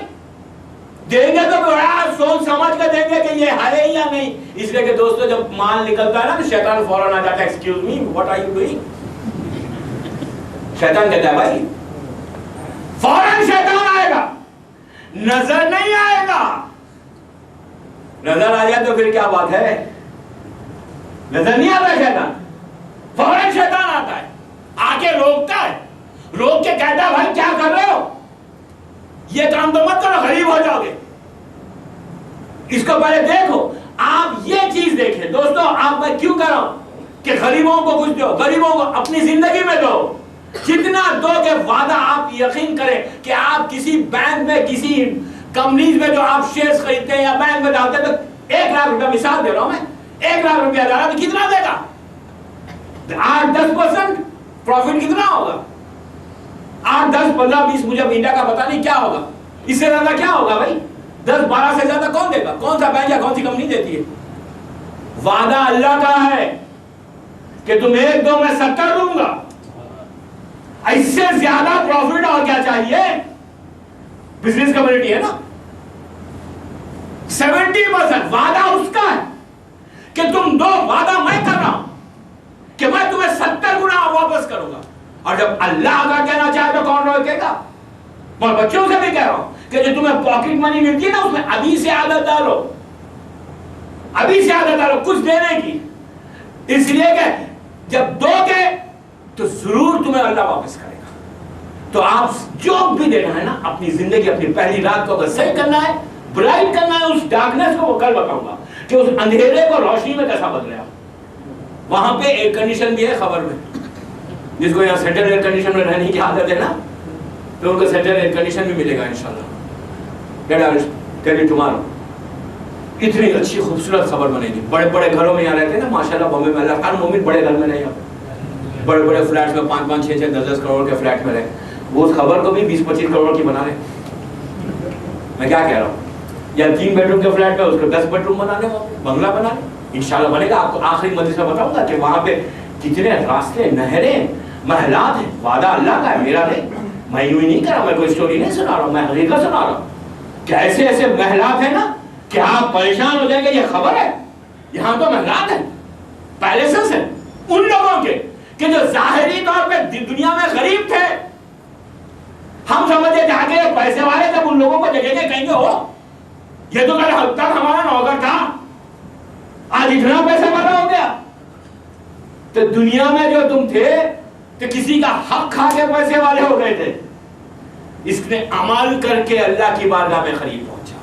دیں گے تو بڑا سوچ سمجھ کر دیں گے کہ یہ ہے یا نہیں. اس لیے کہ دوستو جب مال نکلتا ہے نا تو شیطان فوراً آ جاتا ہے، excuse me what are you doing. شیطان کہتا ہے بھائی، فوراً شیطان آئے گا، نظر نہیں آئے گا. نظر آ جائے تو پھر کیا بات ہے، نظر نہیں آتا شیطان، فوراً شیطان آتا ہے، آ کے روکتا ہے، روک کے کہتا ہے بھائی کیا کر رہے ہو، یہ کام تو مت کرو، غریب ہو جاؤ گے. اس کو پہلے دیکھو. آپ یہ چیز دیکھیں دوستو، آپ میں کیوں کہہ رہا ہوں کہ غریبوں کو کچھ دو، غریبوں کو اپنی زندگی میں دو. جتنا دو گے وعدہ آپ یقین کریں کہ آپ کسی بینک میں کسی کمپنیز میں جو آپ شیئرز خریدتے ہیں یا بینک میں ڈالتے ہیں تو 1 لاکھ روپیہ مثال دے رہا ہوں میں 1 لاکھ روپیہ ڈالا تو کتنا دے گا 8-10% پروفٹ کتنا ہوگا 8-10-15-20 مجھے انڈیا کا پتا نہیں کیا ہوگا اس سے زیادہ کیا ہوگا بھائی 10-12 سے زیادہ کون دے گا کون سا بینک یا کون سی کمپنی دیتی ہے وعدہ اللہ کا ہے کہ تم 1-2 میں 70 دوں گا اس سے زیادہ پروفٹ اور کیا چاہیے بزنس کمیونٹی ہے نا 70% وعدہ اس کا ہے کہ تم دو وعدہ میں کر رہا ہوں کہ میں تمہیں 70 گنا واپس کروں گا اور جب اللہ کا کہنا چاہے تو کون روکے گا میں بچوں سے بھی کہہ رہا ہوں کہ جو تمہیں پاکٹ منی ملتی ہے نا اس میں ابھی سے عادت ڈالو کچھ دینے کی اس لیے کہ جب دو گے تو ضرور تمہیں اللہ واپس کرے گا تو آپ جو بھی دینا ہے نا اپنی زندگی اپنی پہلی رات کو اگر صحیح کرنا ہے برائٹ کرنا ہے اس ڈارکنیس کو وہ کل بتاؤں گا کہ اس اندھیرے کو روشنی میں کیسا بدلے آپ وہاں پہ ایئر کنڈیشن بھی ہے خبر میں جس کو یہاں سینٹرل ایئر کنڈیشن میں رہنے کی عادت ہے نا تو ان کو سینٹرل ایئر کنڈیشن بھی ملے گا انشاءاللہ ٹمارو اتنی اچھی خوبصورت خبر بنے گی بڑے بڑے گھروں میں یہاں رہتے ہیں نا ماشاءاللہ بامبے میں اللہ ہر مومن بڑے گھر میں نہیں آتے بڑے بڑے فلیٹس میں 5-5, 6-6, 10-10 کروڑ کے فلیٹ میں رہے وہ اس خبر کو بھی 20-25 کروڑ کی بنا لیں میں کیا کہہ رہا ہوں یا 3 بیڈ روم کے فلیٹ میں اس کو 10 بیڈ روم بنا لیں بنگلہ بنا لیں انشاءاللہ بنے گا آپ کو آخری مجلس میں بتاؤں گا کہ وہاں پہ کتنے راستے نہریں محلات ہیں وعدہ اللہ کا ہے میرا نہیں میں یوں ہی نہیں کر رہا میں کوئی اسٹوری نہیں سنا رہا ہوں میں حقیقت سنا رہا ہوں کہ ایسے ایسے محلات ہیں نا کہ آپ پریشان ہو جائیں گے یہ خبر ہے یہاں تو محلات ہیں پیلیسز ہیں ان لوگوں کے کہ جو ظاہری طور پہ دنیا میں غریب تھے ہم سمجھے جا کے پیسے والے جب ان لوگوں کو دیکھیں گے کہیں گے ہو یہ تو کل حد تک ہمارا نوکر تھا آج اتنا پیسہ والا ہو گیا تو دنیا میں جو تم تھے تو کسی کا حق کھا کے پیسے والے ہو گئے تھے اس نے عمل کر کے اللہ کی بارگاہ میں قریب پہنچا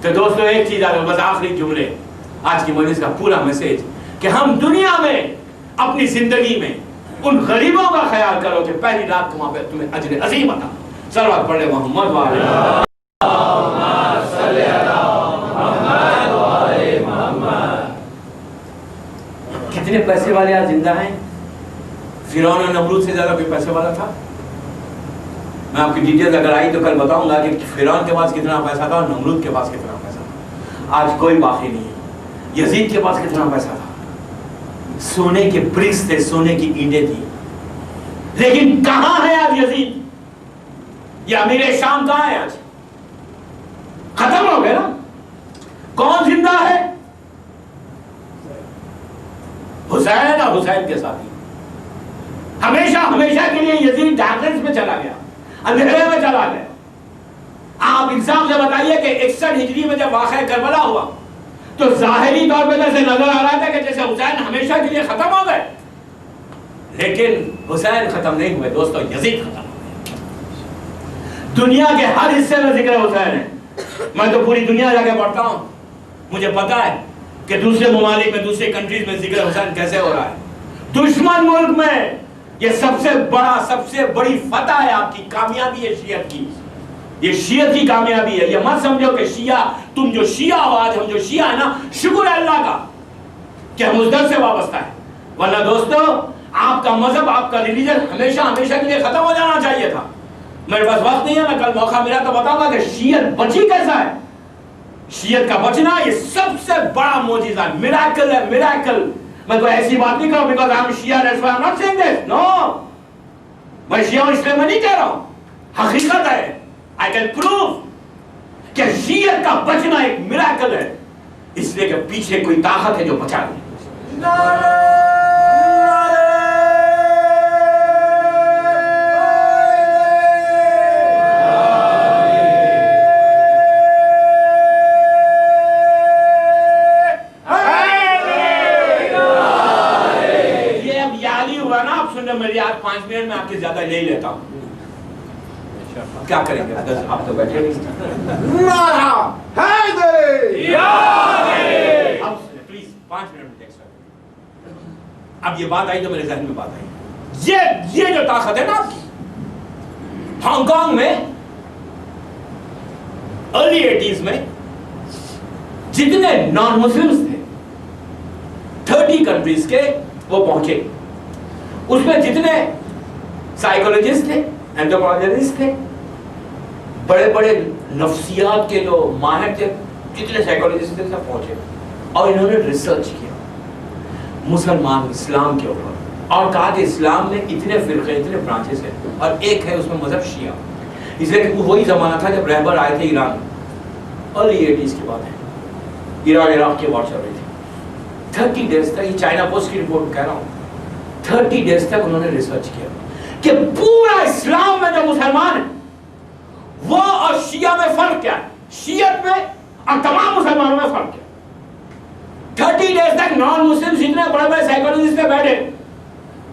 تو دوستو ایک چیز آگے بس آخری جملے آج کی مجلس کا پورا میسج کہ ہم دنیا میں اپنی زندگی میں ان غریبوں کا خیال کرو کہ پہلی رات کو وہاں پہ تمہیں اجر عظیم عطا صلوات پڑھ لے محمد وعلیہ کتنے پیسے والے آج زندہ ہیں فرعون اور نمرود سے زیادہ کوئی پیسے والا تھا میں آپ کی ڈیٹیل اگر آئی تو کل بتاؤں گا کہ فرعون کے پاس کتنا پیسہ تھا اور نمرود کے پاس کتنا پیسہ تھا آج کوئی باقی نہیں ہے یزید کے پاس کتنا پیسہ تھا سونے کے برکس تھے سونے کی اینٹیں تھی لیکن کہاں ہے آج یزید یہ امیر شام کہاں ہے آج ختم ہو گئے نا کون زندہ ہے حسین اور حسین کے ساتھی ہمیشہ کے لیے یزید ڈارکنیس میں چلا گیا اندھیرے میں چلا گیا آپ انصاف سے بتائیے کہ 61 ہجری میں جب واقعہ کربلا ہوا تو ظاہری طور پہ جیسے نظر آ رہا تھا کہ جیسے حسین ہمیشہ کے لیے ختم ہو گئے لیکن حسین ختم نہیں ہوئے دوستو یزید ختم ہو گئے دنیا کے ہر حصے میں ذکر حسین ہے میں تو پوری دنیا جا کے پڑھتا ہوں مجھے پتا ہے کہ دوسرے ممالک میں دوسرے کنٹریز میں ذکر حسین کیسے ہو رہا ہے دشمن ملک میں یہ سب سے بڑی فتح ہے آپ کی کامیابی ہے شیعت کی یہ شیعت کی کامیابی ہے یہ مت سمجھو کہ شیعہ تم جو شیعہ ہو آج ہم جو شیعہ ہے نا شکر ہے اللہ کا کہ ہم اس در سے وابستہ ہیں ورنہ دوستو آپ کا مذہب آپ کا ریلیجن ہمیشہ کے لیے ختم ہو جانا چاہیے تھا میرے پاس وقت نہیں ہے میں کل موقع ملا تو بتاؤں گا کہ شیعت بچی کیسا ہے شیعت کا بچنا یہ سب سے بڑا معجزہ ہے میراکل ہے میراکل میں کوئی ایسی بات نہیں کروں because I'm Shia that's why I'm not saying this no میں شیعہ ہوں اس لیے میں نہیں کہہ رہا ہوں حقیقت ہے I can prove کہ شیعت کا بچنا ایک میراکل ہے اس لیے کہ پیچھے کوئی طاقت ہے جو بچا رہی میری آج 5 منٹ میں آپ کے زیادہ لے لیتا ہوں کیا کریں گے آپ تو بیٹھے نہیں پلیز 5 منٹ اب یہ بات آئی تو میرے ذہن میں بات آئی یہ جو طاقت ہے نا آپ کی. ہانگ کانگ میں ارلی 80s میں جتنے نان مسلمز تھے 30 کنٹریز کے وہ پہنچے. اس میں جتنے سائیکولوجسٹ تھے, اینتھروپولوجسٹ تھے, بڑے بڑے نفسیات کے جو ماہر تھے, جتنے سائیکولوجسٹ تھے سب پہنچے. اور انہوں نے ریسرچ کیا مسلمان اسلام کے اوپر, اور کہا کہ اسلام میں اتنے فرقے, اتنے برانچز ہیں, اور ایک ہے اس میں مذہب شیعہ. اس لیے کہ وہی زمانہ تھا جب رہبر آئے تھے ایران میں, ارلی 80s کی بات ہے, ایران عراق کی وار چل رہی تھی. 30 days تک, یہ چائنا پوسٹ کی رپورٹ کہہ رہا ہوں, 30 days تک انہوں نے ریسرچ کیا کہ پورا اسلام میں جو مسلمان ہیں وہ اور شیعہ میں فرق کیا ہے, شیعت میں اور تمام مسلمانوں میں فرق کیا ہے. 30 days تک نان مسلم جتنے بڑے بڑے سائیکولوجسٹ بیٹھے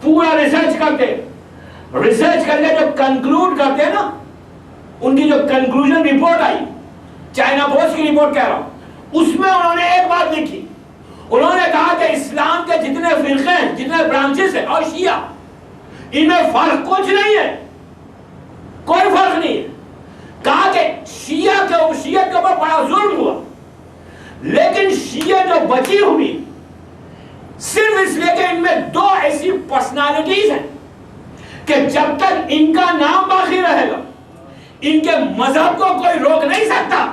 پورا ریسرچ کرتے, ریسرچ کر کے جو کنکلوڈ کرتے ہیں نا, ان کی جو کنکلوژن رپورٹ آئی, چائنا پوسٹ کی رپورٹ کہہ رہا ہوں, اس میں انہوں نے ایک بات لکھی. انہوں نے کہا کہ اسلام کے جتنے فرقے ہیں, جتنے برانچز ہیں اور شیعہ, ان میں فرق کچھ نہیں ہے, کوئی فرق نہیں ہے. کہا کہ شیعت کے اوپر بڑا ظلم ہوا, لیکن شیعہ جو بچی ہوئی صرف اس لیے کہ ان میں 2 ایسی پرسنالٹیز ہیں کہ جب تک ان کا نام باقی رہے گا ان کے مذہب کو کوئی روک نہیں سکتا.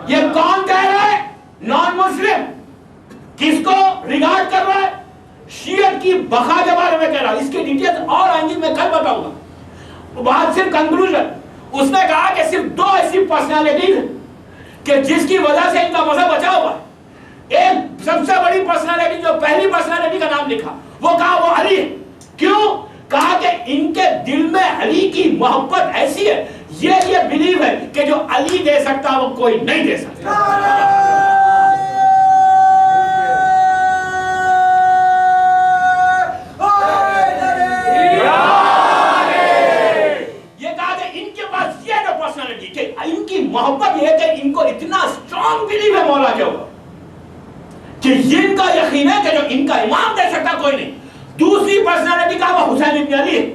یہ کون کہہ رہا ہے؟ نان مسلم. کس کو ریگارڈ کر رہا ہے؟ شیعت کی بقا کے بارے میں کہہ رہا ہے. اس کی ڈیٹیل اور آئیں گی, میں کل بتاؤں گا. بات صرف کنکلوژن, اس نے کہا کہ صرف 2 ایسی پرسنالٹیز ہیں کہ جس کی وجہ سے ان کا مذہب بچا ہوا ہے. ایک سب سے بڑی پرسنالٹی, جو پہلی پرسنالٹی کا نام لکھا, وہ کہا وہ علی ہے. کیوں؟ کہا کہ ان کے دل میں علی کی محبت ایسی ہے, یہ بلیو ہے کہ جو علی دے سکتا وہ کوئی نہیں دے سکتا. یہ کہا کہ ان کے پاس یہ جو پرسنالٹی, کہ ان کی محبت یہ ہے کہ ان کو اتنا اسٹرانگ بلیو ہے مولا کے اوپر کہ ان کا یقین ہے کہ جو ان کا امام دے سکتا کوئی نہیں. دوسری پرسنالٹی کا وہ حسین ابن علی ہے.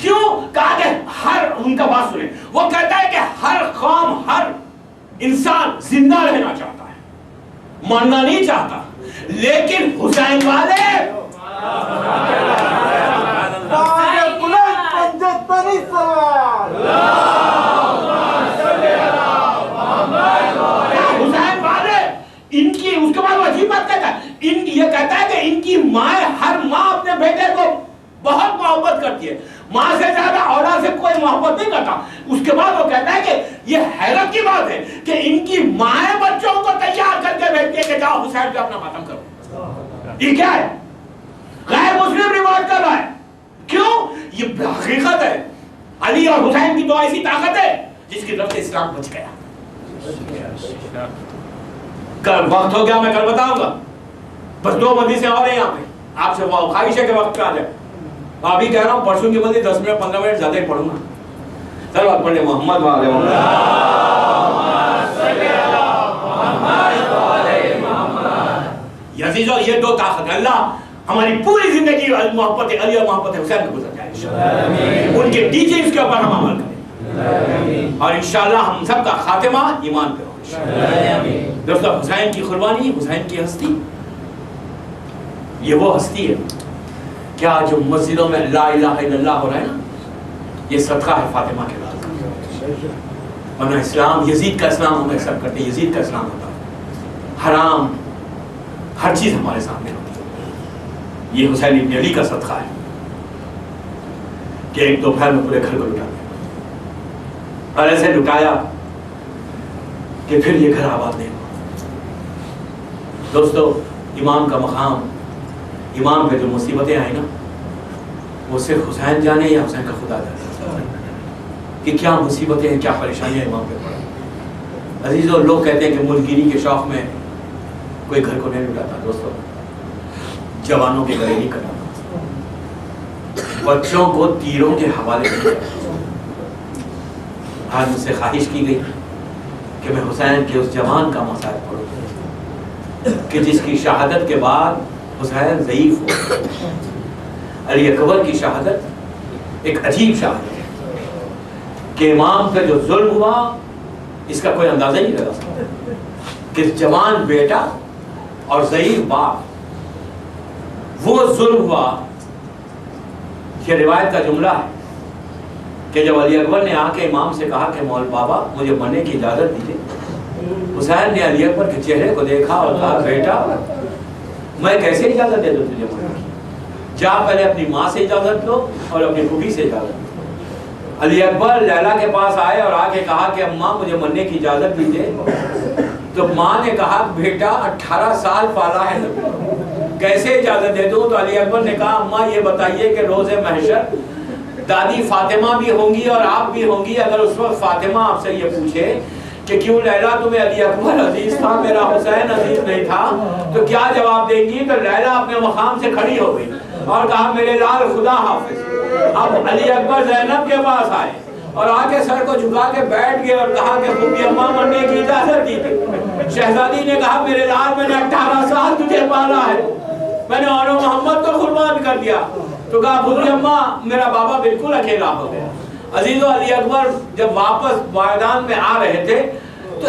کیوں؟ کہا کہ ہر, ان کا بات سنیں, وہ کہتا ہے کہ ہر قوم, ہر انسان زندہ رہنا چاہتا ہے, مرنا نہیں چاہتا, لیکن حسین والے حسین والے ان کی, اس کے بعد وہ عجیب بات کہتا ہے, یہ کہتا ہے کہ ان کی ماں, ہر ماں اپنے بیٹے کو بہت محبت کرتی ہے, ماں سے زیادہ اولاد سے کوئی محبت نہیں کرتا. اس کے بعد وہ کہتا ہے کہ یہ حیرت کی بات ہے کہ ان کی مائیں بچوں کو تیار کر کے بیٹھتی ہے کہ جاؤ حسین پہ اپنا ماتم کرو. یہ کیا ہے؟ غیر مسلم روایت کر رہا ہے. کیوں؟ یہ حقیقت ہے. علی اور حسین کی 2 ایسی طاقت ہے جس کی طرف سے اسلام بچ گیا. کل وقت ہو گیا, میں کل بتاؤں گا. بس 2 مجلسیں اور ہیں یہاں پہ, آپ سے وہ خواہش ہے کہ وقت پہ آ جائے. ابھی کہہ رہا ہوں پرسوں کی مجلس 10 منٹ 15 منٹ زیادہ ہی پڑھوں گا. چلو آپ پڑھ لیں محمد وعلى محمد. عزیزو, یہ 2 طاقت ہے. اللہ ہماری پوری زندگی محبت علی اور محبت حسین میں گزر جائے انشاءاللہ. ان کے ٹیچنگز کے اوپر ہم عمل کریں اور انشاءاللہ ہم سب کا خاتمہ ایمان پہ ہو. دوستو, حسین کی قربانی, حسین کی ہستی, یہ وہ ہستی ہے کیا جو مسجدوں میں لا الہ الا اللہ ہو رہا ہے نا, یہ صدقہ ہے فاطمہ کے بعد. ورنہ اسلام, یزید کا اسلام ہم ایکسپٹ کرتے ہیں, یزید کا اسلام ہوتا ہے حرام, ہر چیز ہمارے سامنے ہوتی ہے. یہ حسین ابن علی کا صدقہ ہے کہ ایک دوپہر میں پورے گھر کو لٹا دیا, اور ایسے لٹایا کہ پھر یہ گھر آباد نہیں ہوا. دوستو, امام کا مقام, امام پہ جو مصیبتیں آئی نا, وہ صرف حسین جانے یا حسین کا خدا جانے کہ کیا مصیبتیں ہیں, کیا پریشانیاں امام پہ پڑا. عزیزو, لوگ کہتے ہیں کہ ملک گیری کے شوق میں کوئی گھر کو نہیں لٹاتا. دوستو, جوانوں کے گلے نہیں کٹاتا, بچوں کو تیروں کے حوالے نہیں کرتا. آج مجھ سے خواہش کی گئی کہ میں حسین کے اس جوان کا مسائل پڑھوں کہ جس کی شہادت کے بعد حسین ضعیف ہو, علی اکبر کی شہادت ایک عجیب شہادت ہے کہ امام پہ جو ظلم ہوا اس کا کوئی اندازہ ہی نہیں لگا سکتا، کہ جوان بیٹا اور ضعیف باپ، وہ ظلم ہوا کہ روایت کا جملہ ہے کہ جب علی اکبر نے آ کے امام سے کہا کہ مول بابا مجھے مرنے کی اجازت دیجیے، حسین نے علی اکبر کے چہرے کو دیکھا اور کہا بیٹا میں کیسے اجازت دے دوں تجھے مرنے کی، جا پہلے اپنی ماں سے اجازت لو اور اپنی پھوپھی سے اجازت لو۔ علی اکبر لیلا کے پاس آئے اور آ کے کہا کہ اماں مجھے مرنے کی اجازت دیجیے، تو ماں نے کہا بیٹا 18 سال پالا ہے کیسے اجازت دے دوں؟ تو علی اکبر نے کہا اماں یہ بتائیے کہ روز محشر دادی فاطمہ بھی ہوں گی اور آپ بھی ہوں گی، اگر اس وقت فاطمہ آپ سے یہ پوچھے کہ کیوں لیلا تمہیں علی اکبر عزیز تھا میرا حسین عزیز نہیں تھا، تو کیا جواب دیں گی؟ تو لیلا اپنے مقام سے کھڑی ہو گئی اور کہا میرے لال خدا حافظ۔ اب علی اکبر زینب کے پاس آئے اور آ کے سر کو جھکا کے بیٹھ گئے اور کہا کہ پھوپھی اماں مرنے کی اجازت دی تھی۔ شہزادی نے کہا میرے لال میں نے 18 سال تجھے پالا ہے، میں نے اور محمد کو قربان کر دیا، تو کہا پھوپھی اماں میرا بابا بالکل اکیلا ہو گیا۔ عزیزو علی اکبر جب واپس میدان میں آ رہے تھے تو